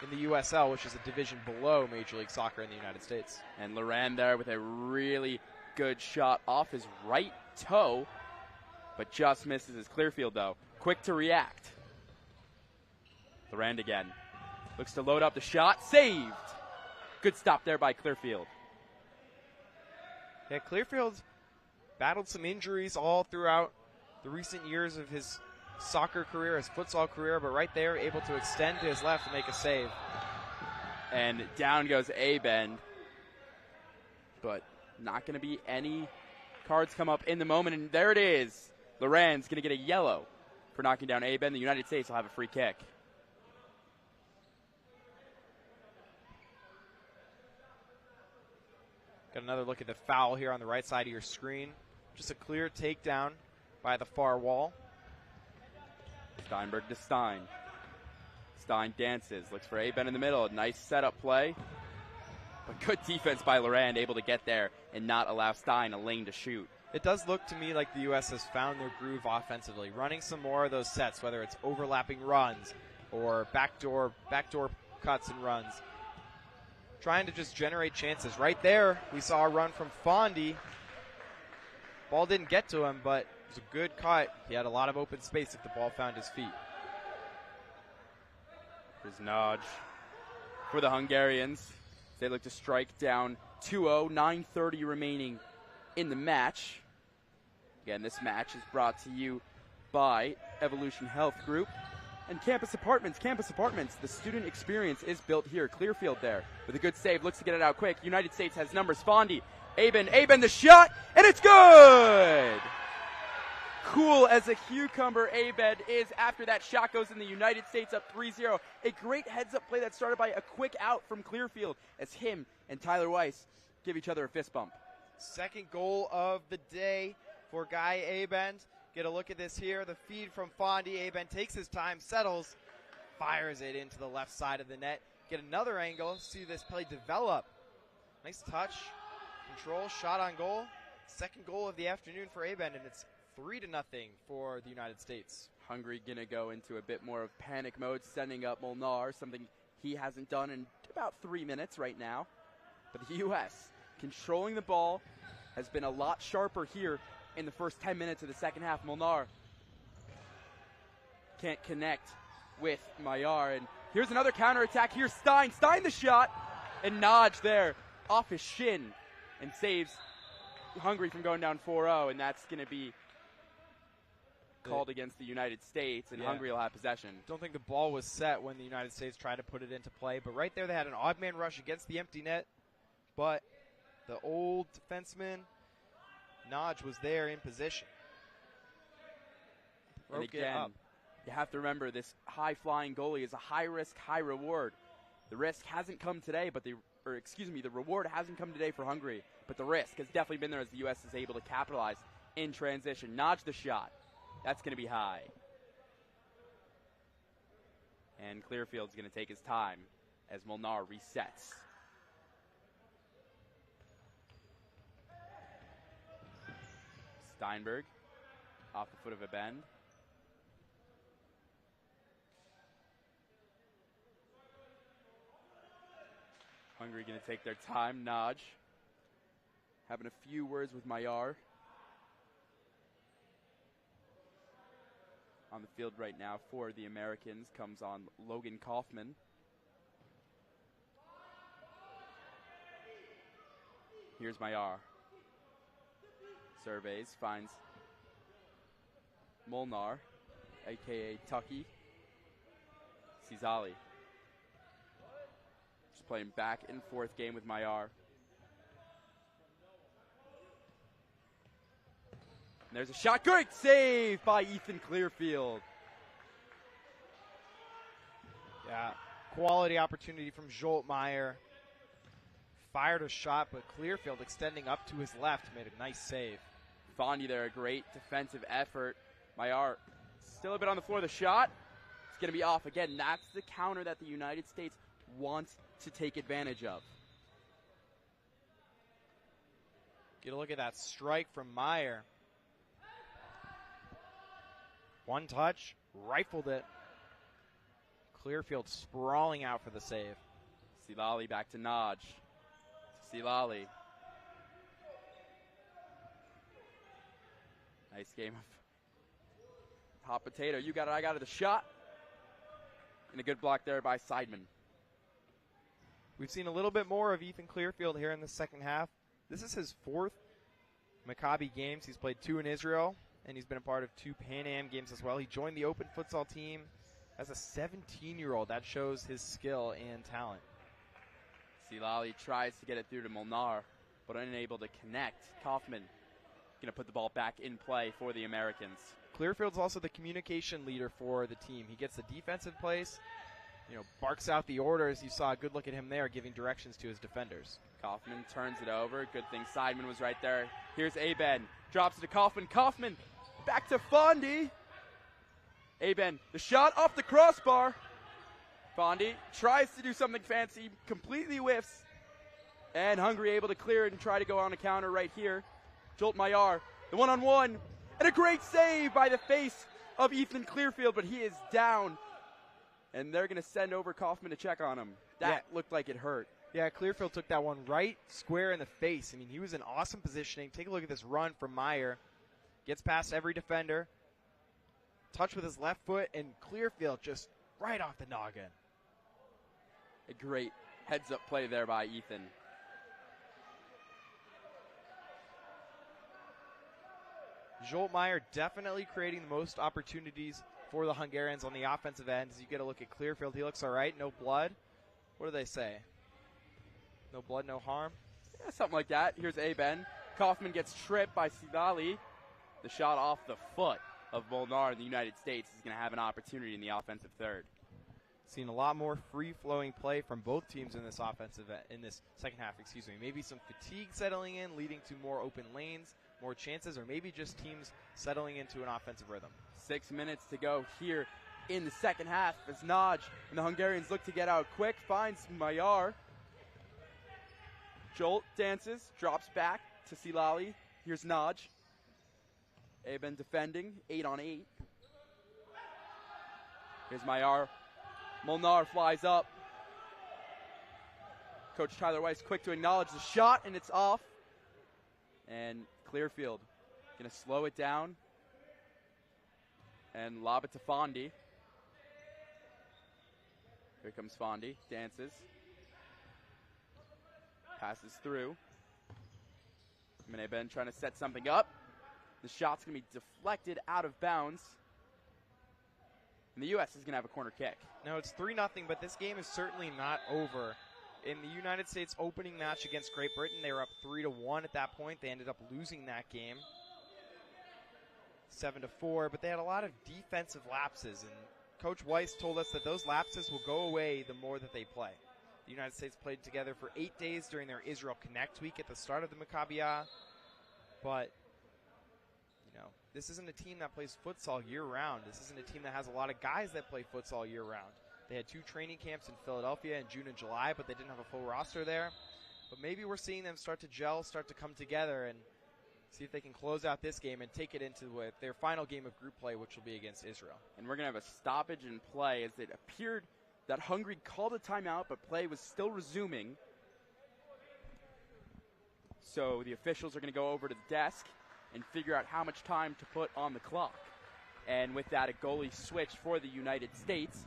in the USL, which is a division below Major League Soccer in the United States. And Loran there with a really good shot off his right toe, but just misses his Clearfield, though. Quick to react. Loran again. Looks to load up the shot. Saved! Good stop there by Clearfield. Yeah, Clearfield battled some injuries all throughout the recent years of his soccer career, his futsal career, but right there able to extend to his left and make a save. And down goes A-Bend. But not going to be any cards come up in the moment, and there it is. Loran's going to get a yellow for knocking down A-Bend. The United States will have a free kick. Got another look at the foul here on the right side of your screen. Just a clear takedown by the far wall. Steinberg to Stein. Stein dances, looks for A-Ben in the middle. Nice setup play. But good defense by Loran, able to get there and not allow Stein a lane to shoot. It does look to me like the U.S. has found their groove offensively, running some more of those sets, whether it's overlapping runs or backdoor cuts and runs. Trying to just generate chances. Right there, we saw a run from Fondy. Ball didn't get to him, but it was a good cut. He had a lot of open space if the ball found his feet. Here's Nodge for the Hungarians. They look to strike down 2-0, 9:30 remaining in the match. Again, this match is brought to you by Evolution Health Group and Campus Apartments. Campus Apartments, the student experience is built here. Clearfield there with a good save, looks to get it out quick. United States has numbers. Fondy, Aben the shot, and it's good! Cool as a cucumber, Abed is after that shot goes in. The United States up 3-0. A great heads-up play that started by a quick out from Clearfield as him and Tyler Weiss give each other a fist bump. Second goal of the day for Guy Abend. Get a look at this here. The feed from Fondy. Abend takes his time, settles, fires it into the left side of the net. Get another angle. See this play develop. Nice touch. Control. Shot on goal. Second goal of the afternoon for Abend, and it's 3-0 for the United States. Hungary going to go into a bit more of panic mode, sending up Molnar, something he hasn't done in about 3 minutes right now. But the U.S. controlling the ball has been a lot sharper here in the first 10 minutes of the second half. Molnar can't connect with Maillard. And here's another counterattack. Here's Stein. Stein the shot. And Nodge there off his shin and saves Hungary from going down 4-0. And that's going to be called against the United States, and Hungary will have possession. Don't think the ball was set when the United States tried to put it into play, but right there they had an odd man rush against the empty net, but the old defenseman, Nodge, was there in position. And again, you have to remember this high-flying goalie is a high-risk, high-reward. The risk hasn't come today, but the reward hasn't come today for Hungary, but the risk has definitely been there as the U.S. is able to capitalize in transition. Nodge the shot. That's going to be high. And Clearfield's going to take his time as Molnar resets. Steinberg off the foot of a bend. Hungary going to take their time. Nodge having a few words with Maillard. On the field right now for the Americans comes on Logan Kaufman. Here's Maillard. Surveys, finds Molnar, a.k.a. Tucky. Cizali. Just playing back and forth game with Maillard. And there's a shot. Great save by Ethan Clearfield. Yeah, Quality opportunity from Joltmeyer. Fired a shot, but Clearfield extending up to his left made a nice save. Fondy there, a great defensive effort. Maillard still a bit on the floor. The shot, it's going to be off again. That's the counter that the United States wants to take advantage of. Get a look at that strike from Meyer. One touch, rifled it. Clearfield sprawling out for the save. Silali back to Naj. Silali. Nice game of hot potato. You got it, I got it. The shot. And a good block there by Seidman. We've seen a little bit more of Ethan Clearfield here in the second half. This is his 4th Maccabi games. He's played 2 in Israel, and he's been a part of 2 Pan Am games as well. He joined the Open Futsal team as a 17-year-old. That shows his skill and talent. Silali tries to get it through to Molnar, but unable to connect. Kaufman going to put the ball back in play for the Americans. Clearfield's also the communication leader for the team. He gets the defensive plays, barks out the orders. You saw a good look at him there, giving directions to his defenders. Kaufman turns it over. Good thing Seidman was right there. Here's Aben. Drops it to Kaufman. Kaufman back to Fondy. Aben, the shot off the crossbar. Fondy tries to do something fancy, completely whiffs. And Hungary able to clear it and try to go on a counter right here. Jolt Maillard, the one-on-one. And a great save by the face of Ethan Clearfield, but he is down. And they're going to send over Kaufman to check on him. That looked like it hurt. Yeah, Clearfield took that one right square in the face. I mean, he was in awesome positioning. Take a look at this run from Meyer. Gets past every defender. Touch with his left foot, and Clearfield just right off the noggin. A great heads-up play there by Ethan. Joltmeyer definitely creating the most opportunities for the Hungarians on the offensive end. As you get a look at Clearfield, he looks all right. No blood. What do they say? No blood, no harm? Yeah, something like that. Here's Aben. Kaufman gets tripped by Silali. The shot off the foot of Molnar in the United States is going to have an opportunity in the offensive third. Seen a lot more free-flowing play from both teams in this second half. Maybe some fatigue settling in, leading to more open lanes, more chances, or maybe just teams settling into an offensive rhythm. 6 minutes to go here in the second half as Naj and the Hungarians look to get out quick. Finds Maillard. Jolt dances, drops back to Silali. Here's Naj. Aben defending, 8-on-8. Here's Maillard. Molnar flies up. Coach Tyler Weiss quick to acknowledge the shot, and it's off. And Clearfield going to slow it down and lob it to Fondy. Here comes Fondy, dances. Passes through. Ben trying to set something up. The shot's going to be deflected out of bounds. And the U.S. is going to have a corner kick. No, it's 3-0, but this game is certainly not over. In the United States opening match against Great Britain, they were up 3-1 at that point. They ended up losing that game 7-4, but they had a lot of defensive lapses, and Coach Weiss told us that those lapses will go away the more that they play. The United States played together for 8 days during their Israel Connect week at the start of the Maccabiah, but this isn't a team that plays futsal year-round. This isn't a team that has a lot of guys that play futsal year-round. They had 2 training camps in Philadelphia in June and July, but they didn't have a full roster there. But maybe we're seeing them start to gel, start to come together, and see if they can close out this game and take it into their final game of group play, which will be against Israel. And we're going to have a stoppage in play as it appeared that Hungary called a timeout, but play was still resuming. So the officials are going to go over to the desk and figure out how much time to put on the clock. And with that, a goalie switch for the United States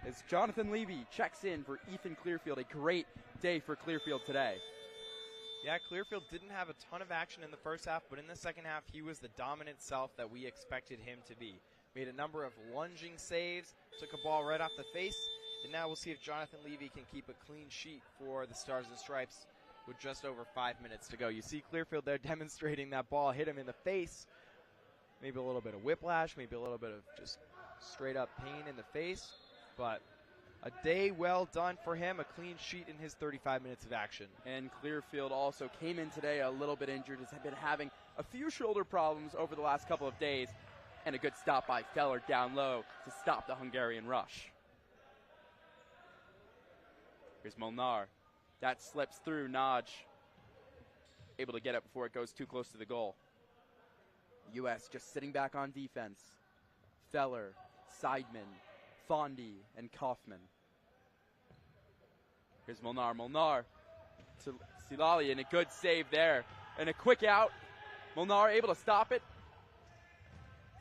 as Jonathan Levy checks in for Ethan Clearfield. A great day for Clearfield today. Yeah, Clearfield didn't have a ton of action in the first half, but in the second half, he was the dominant self that we expected him to be. Made a number of lunging saves, took a ball right off the face, and now we'll see if Jonathan Levy can keep a clean sheet for the Stars and Stripes with just over 5 minutes to go. You see Clearfield there demonstrating that ball hit him in the face. Maybe a little bit of whiplash, maybe a little bit of just straight up pain in the face. But A day well done for him, a clean sheet in his 35 minutes of action. And Clearfield also came in today a little bit injured, has been having a few shoulder problems over the last couple of days, and a good stop by Feller down low to stop the Hungarian rush. Here's Molnar. That slips through. Naj able to get it before it goes too close to the goal. U.S. just sitting back on defense. Feller, Seidman, Fondy, and Kaufman. Here's Molnar. Molnar to Silali, and a good save there. And a quick out. Molnar able to stop it.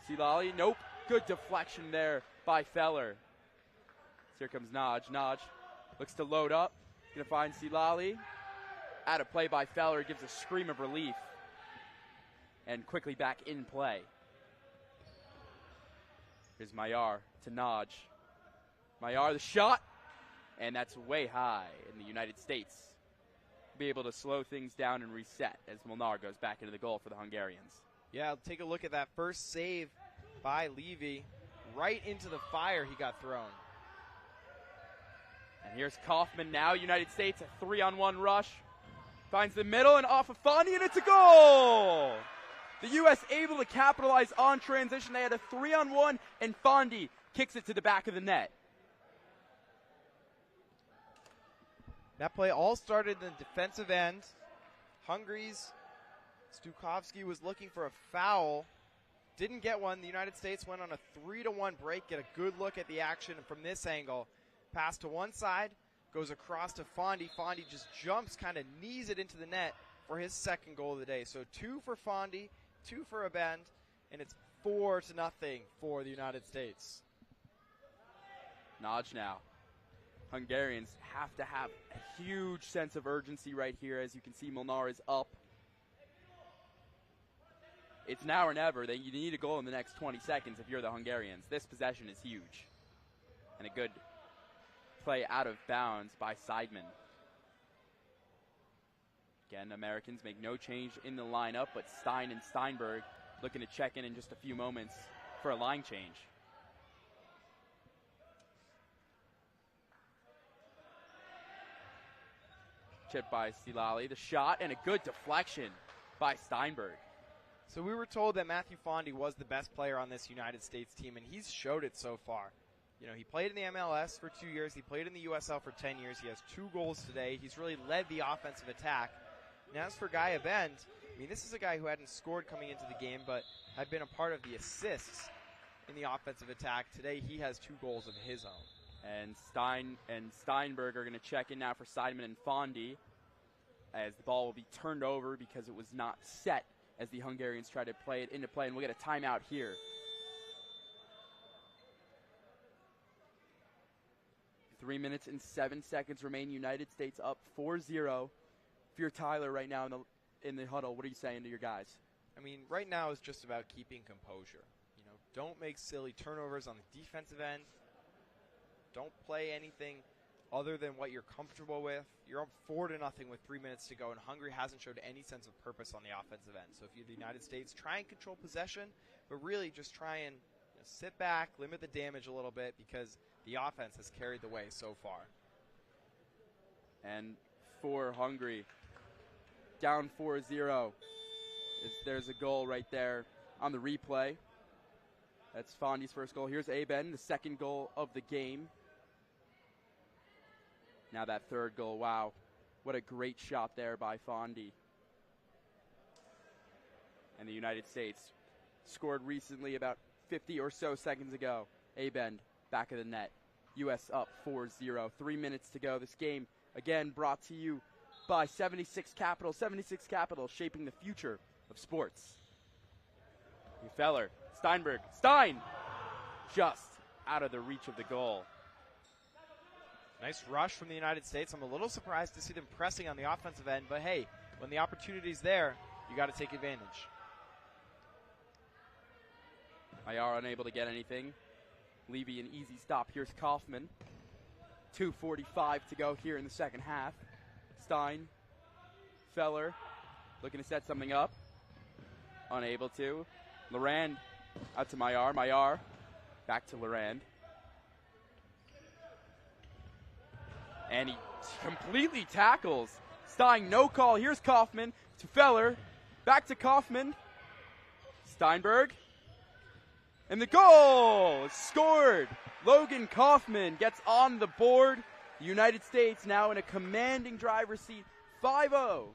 Silali, nope. Good deflection there by Feller. So here comes Naj. Naj looks to load up. Going to find Silali. Out of play by Feller, gives a scream of relief. And quickly back in play. Here's Mayar to Naj. Mayar, the shot. And that's way high in the United States. Be able to slow things down and reset as Molnar goes back into the goal for the Hungarians. Yeah, take a look at that first save by Levy. Right into the fire he got thrown. And here's Kaufman now. United States, a 3-on-1 rush. Finds the middle and off of Fondy, and it's a goal! The U.S. able to capitalize on transition. They had a 3-on-1, and Fondy kicks it to the back of the net. That play all started in the defensive end. Hungary's Stukovsky was looking for a foul. Didn't get one. The United States went on a 3-1 break. Get a good look at the action from this angle. Pass to one side, goes across to Fondy. Fondy just jumps, kind of knees it into the net for his second goal of the day. So 2 for Fondy, 2 for Abend, and it's 4-0 for the United States. Naj now. Hungarians have to have a huge sense of urgency right here. As you can see, Molnar is up. It's now or never. You need a goal in the next 20 seconds if you're the Hungarians. This possession is huge. And a good play out of bounds by Seidman. Again, Americans make no change in the lineup, but Stein and Steinberg looking to check in just a few moments for a line change. Chip by Silali. The shot and a good deflection by Steinberg. So we were told that Matthew Fondy was the best player on this United States team, and he's showed it so far. You know, he played in the MLS for 2 years. He played in the USL for 10 years. He has 2 goals today. He's really led the offensive attack. And as for Guy Abend, I mean, this is a guy who hadn't scored coming into the game, but had been a part of the assists in the offensive attack. Today, he has 2 goals of his own. And Stein and Steinberg are going to check in now for Seidman and Fondy, as the ball will be turned over because it was not set as the Hungarians try to play it into play. And we'll get a timeout here. 3 minutes and 7 seconds remain. United States up 4-0. If you're Tyler right now in the huddle, what are you saying to your guys? I mean, right now it's just about keeping composure. You know, don't make silly turnovers on the defensive end. Don't play anything other than what you're comfortable with. You're up 4-0 with 3 minutes to go, and Hungary hasn't showed any sense of purpose on the offensive end. So if you're the United States, try and control possession, but really just try and sit back, limit the damage a little bit, because the offense has carried the way so far. And for Hungary, down 4-0. There's a goal right there on the replay. That's Fondy's first goal. Here's Abend, the second goal of the game. Now that third goal, wow. What a great shot there by Fondy. And the United States scored recently about 50 or so seconds ago. Abend, back of the net. U.S. up 4-0. 3 minutes to go. This game, again, brought to you by 76 Capital. 76 Capital, shaping the future of sports. Feller, Steinberg, Stein! Just out of the reach of the goal. Nice rush from the United States. I'm a little surprised to see them pressing on the offensive end, but hey, when the opportunity's there, you got to take advantage. Ayar unable to get anything. Levy an easy stop. Here's Kaufman. 2:45 to go here in the second half. Stein, Feller, looking to set something up. Unable to. Lorand out to Mayar. Mayar back to Lorand. And he completely tackles. Stein, no call. Here's Kaufman to Feller. Back to Kaufman. Steinberg. And the goal is scored. Logan Kaufman gets on the board. The United States now in a commanding driver's seat, 5-0.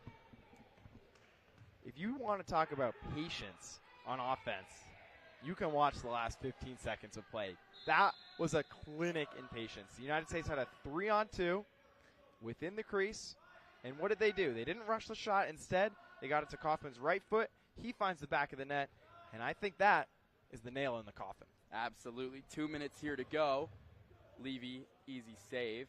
If you want to talk about patience on offense, you can watch the last 15 seconds of play. That was a clinic in patience. The United States had a 3-on-2 within the crease. And what did they do? They didn't rush the shot. Instead, they got it to Kaufman's right foot. He finds the back of the net. And I think that is the nail in the coffin. Absolutely. 2 minutes here to go. Levy, easy save.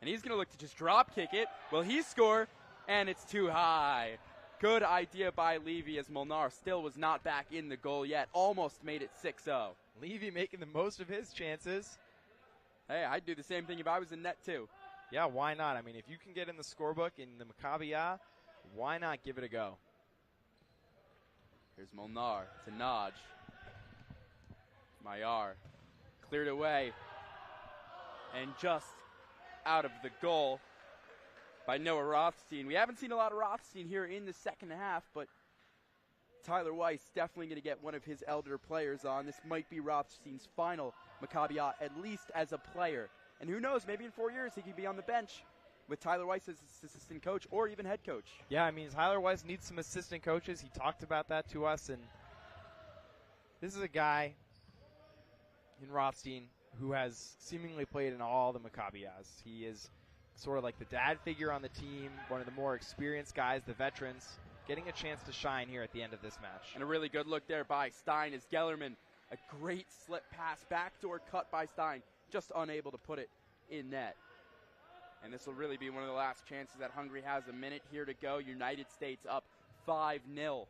And he's going to look to just drop kick it. Will he score? And it's too high. Good idea by Levy as Molnar still was not back in the goal yet. Almost made it 6-0. Levy making the most of his chances. Hey, I'd do the same thing if I was in net too. Yeah, why not? I mean, if you can get in the scorebook in the Maccabiah, why not give it a go? Here's Molnar to Naj. Mayar cleared away. And just out of the goal by Noah Rothstein. We haven't seen a lot of Rothstein here in the second half, but Tyler Weiss definitely going to get one of his elder players on. This might be Rothstein's final Maccabiah, at least as a player. And who knows, maybe in 4 years he could be on the bench with Tyler Weiss as assistant coach or even head coach. Yeah, I mean, Tyler Weiss needs some assistant coaches. He talked about that to us. And this is a guy in Rothstein who has seemingly played in all the Maccabiahs. He is sort of like the dad figure on the team, one of the more experienced guys, the veterans, getting a chance to shine here at the end of this match. And a really good look there by Stein as Gellerman. A great slip pass, backdoor cut by Stein, just unable to put it in net. And this will really be one of the last chances that Hungary has. A minute here to go. United States up 5-0.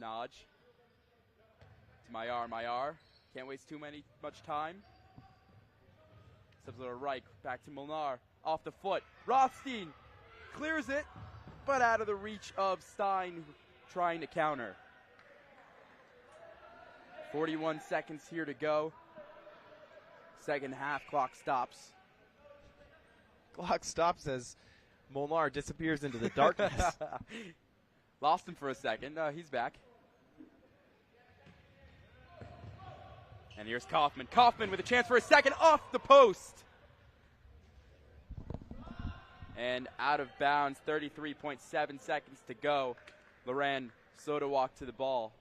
Naj to Mayar. Can't waste much time. Steps to the right, back to Molnar. Off the foot. Rothstein clears it, but out of the reach of Stein trying to counter. 41 seconds here to go. Second half, clock stops. Clock stops as Molnar disappears into the darkness. Lost him for a second. He's back. And here's Kaufman. Kaufman with a chance for a second off the post. And out of bounds, 33.7 seconds to go. Loran Soda walk to the ball.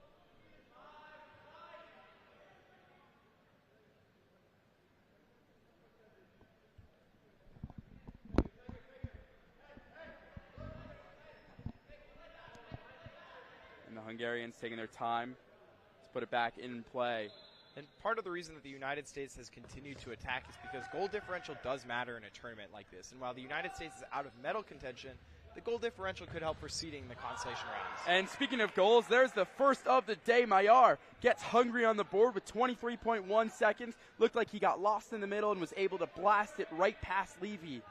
And the Hungarians taking their time to put it back in play. And part of the reason that the United States has continued to attack is because goal differential does matter in a tournament like this. And while the United States is out of medal contention, the goal differential could help for seeding the consolation rounds. And speaking of goals, there's the first of the day. Mayar gets Hungary on the board with 23.1 seconds. Looked like he got lost in the middle and was able to blast it right past Levy.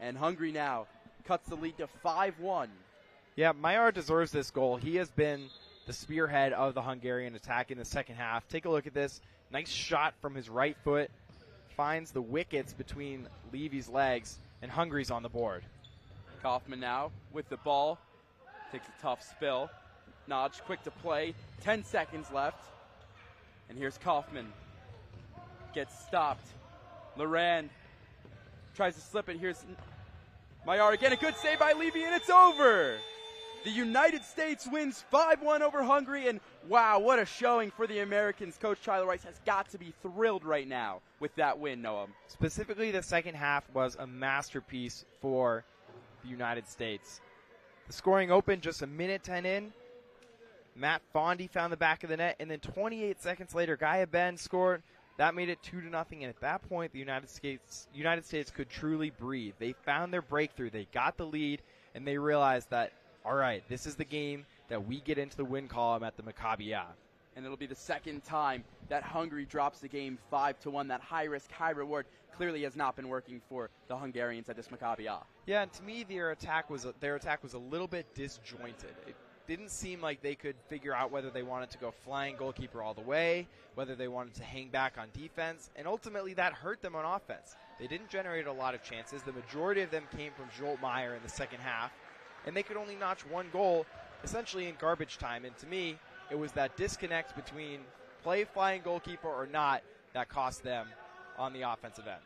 And Hungary now cuts the lead to 5-1. Yeah, Mayar deserves this goal. He has been the spearhead of the Hungarian attack in the second half. Take a look at this. Nice shot from his right foot. Finds the wickets between Levy's legs, and Hungary's on the board. Kaufman now with the ball. Takes a tough spill. Naj quick to play. 10 seconds left. And here's Kaufman. Gets stopped. Loran tries to slip it. Here's Mayar again. A good save by Levy, and it's over. The United States wins 5-1 over Hungary, and wow, what a showing for the Americans. Coach Tyler Weiss has got to be thrilled right now with that win, Noam. Specifically, the second half was a masterpiece for the United States. The scoring opened just a minute 10 in. Matt Fondy found the back of the net, and then 28 seconds later, Gaia Ben scored. That made it 2-0, and at that point, the United States could truly breathe. They found their breakthrough. They got the lead, and they realized that, all right, this is the game that we get into the win column at the Maccabiah. And it'll be the second time that Hungary drops the game 5-1. That high risk, high reward clearly has not been working for the Hungarians at this Maccabiah. Yeah, and to me, their attack was a little bit disjointed. didn't seem like they could figure out whether they wanted to go flying goalkeeper all the way, whether they wanted to hang back on defense, and ultimately that hurt them on offense. They didn't generate a lot of chances. The majority of them came from Joltmeyer in the second half, and they could only notch one goal essentially in garbage time. And to me, it was that disconnect between play flying goalkeeper or not that cost them on the offensive end.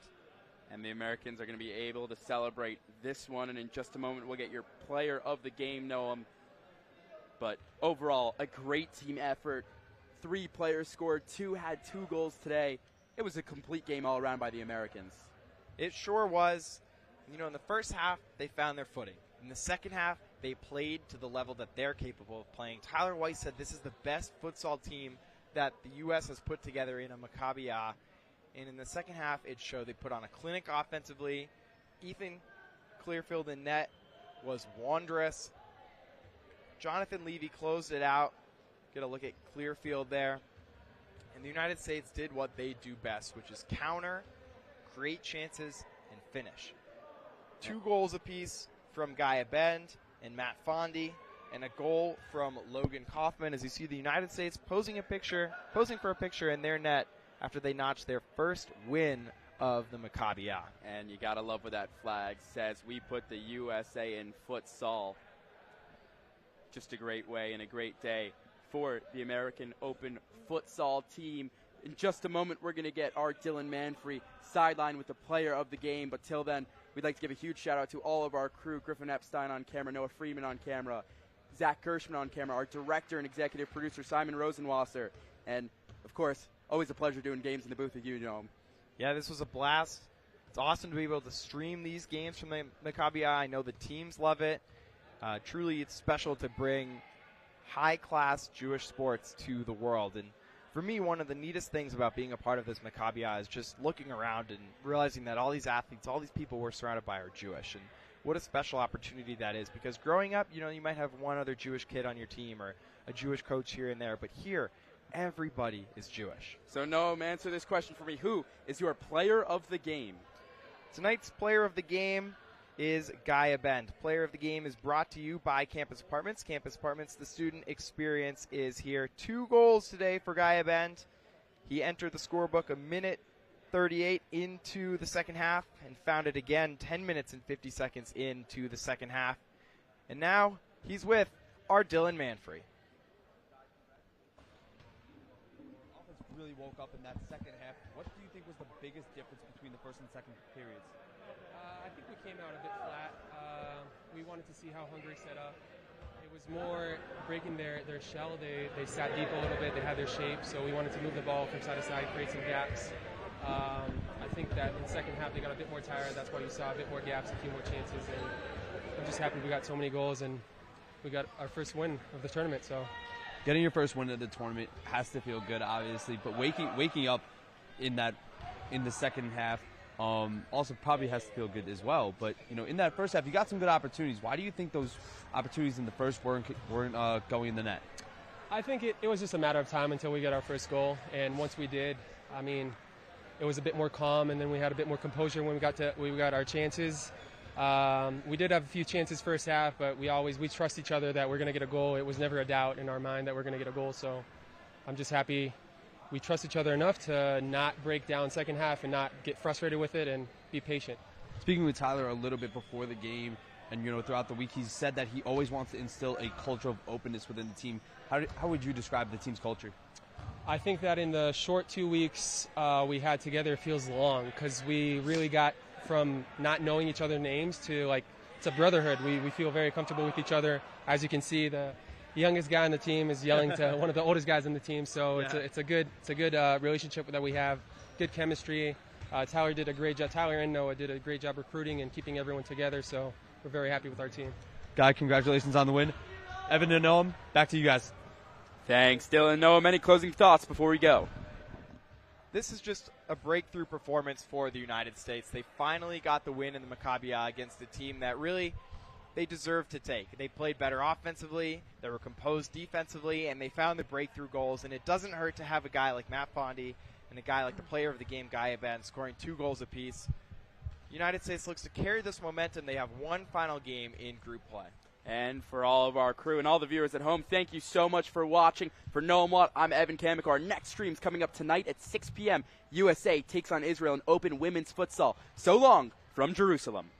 And the Americans are going to be able to celebrate this one, and in just a moment we'll get your player of the game, Noam. But overall, a great team effort. 3 players scored, 2 had 2 goals today. It was a complete game all around by the Americans. It sure was. You know, in the first half, they found their footing. In the second half, they played to the level that they're capable of playing. Tyler Weiss said this is the best futsal team that the U.S. has put together in a Maccabiah. And in the second half, it showed. They put on a clinic offensively. Ethan Clearfield in net was wondrous. Jonathan Levy closed it out. Get a look at Clearfield there. And the United States did what they do best, which is counter, create chances, and finish. 2 goals apiece from Gaia Bend and Matt Fondy, and a goal from Logan Kaufman. As you see the United States posing for a picture in their net after they notched their first win of the Maccabiah. And you gotta love what that flag says. We put the USA in futsal. Just a great way and a great day for the American Open futsal team. In just a moment, we're going to get our Dylan Manfrey sidelined with the player of the game. But till then, we'd like to give a huge shout-out to all of our crew, Griffin Epstein on camera, Noah Freeman on camera, Zach Gershman on camera, our director and executive producer, Simon Rosenwasser. And, of course, always a pleasure doing games in the booth with you, Noam. Yeah, this was a blast. It's awesome to be able to stream these games from the Maccabiah. I know the teams love it. Truly, it's special to bring high-class Jewish sports to the world. And for me, one of the neatest things about being a part of this Maccabiah is just looking around and realizing that all these athletes, all these people we're surrounded by are Jewish. And what a special opportunity that is, because growing up, you know, you might have one other Jewish kid on your team or a Jewish coach here and there, but here, everybody is Jewish. So, Noam, answer this question for me. Who is your player of the game? Tonight's player of the game is Gaia Bend. Player of the game is brought to you by Campus Apartments. Campus Apartments, the student experience is here. 2 goals today for Gaia Bend. He entered the scorebook a minute 38 into the second half and found it again 10 minutes and 50 seconds into the second half. And now he's with our Dylan Manfrey. Offense really woke up in that second half. What do you think was the biggest difference between the first and second periods? I think we came out a bit flat. We wanted to see how Hungary set up. It was more breaking their shell. They sat deep a little bit. They had their shape, so we wanted to move the ball from side to side, create some gaps. I think that in the second half they got a bit more tired. That's why you saw a bit more gaps, a few more chances. And I'm just happy we got so many goals and we got our first win of the tournament. So getting your first win of the tournament has to feel good, obviously, but waking up in the second half also probably has to feel good as well. But you know, in that first half, you got some good opportunities. Why do you think those opportunities in the first weren't going in the net? I think it was just a matter of time until we got our first goal, and once we did, I mean, it was a bit more calm, and then we had a bit more composure when we got our chances. We did have a few chances first half, but we trust each other that we're going to get a goal. It was never a doubt in our mind that we're going to get a goal. So I'm just happy we trust each other enough to not break down second half and not get frustrated with it and be patient. Speaking with Tyler a little bit before the game, and you know, throughout the week, he's said that he always wants to instill a culture of openness within the team. How would you describe the team's culture? I think that in the short 2 weeks we had together, it feels long because we really got from not knowing each other's names to like it's a brotherhood. We feel very comfortable with each other. As you can see, the youngest guy on the team is yelling to one of the oldest guys on the team. So yeah. it's a good relationship that we have. Good chemistry. Tyler did a great job. Tyler and Noah did a great job recruiting and keeping everyone together. So we're very happy with our team. Guy, congratulations on the win. Evan and Noam, back to you guys. Thanks, Dylan. Noam, any closing thoughts before we go? This is just a breakthrough performance for the United States. They finally got the win in the Maccabiah against a team that really they deserved to take. They played better offensively, they were composed defensively, and they found the breakthrough goals. And it doesn't hurt to have a guy like Matt Fondy and a guy like the player of the game, Gaia Bend, scoring 2 goals apiece. The United States looks to carry this momentum. They have one final game in group play. And for all of our crew and all the viewers at home, thank you so much for watching. For Noam Watt, I'm Evan Kamik. Our next stream's coming up tonight at 6 p.m. USA takes on Israel in open women's futsal. So long from Jerusalem.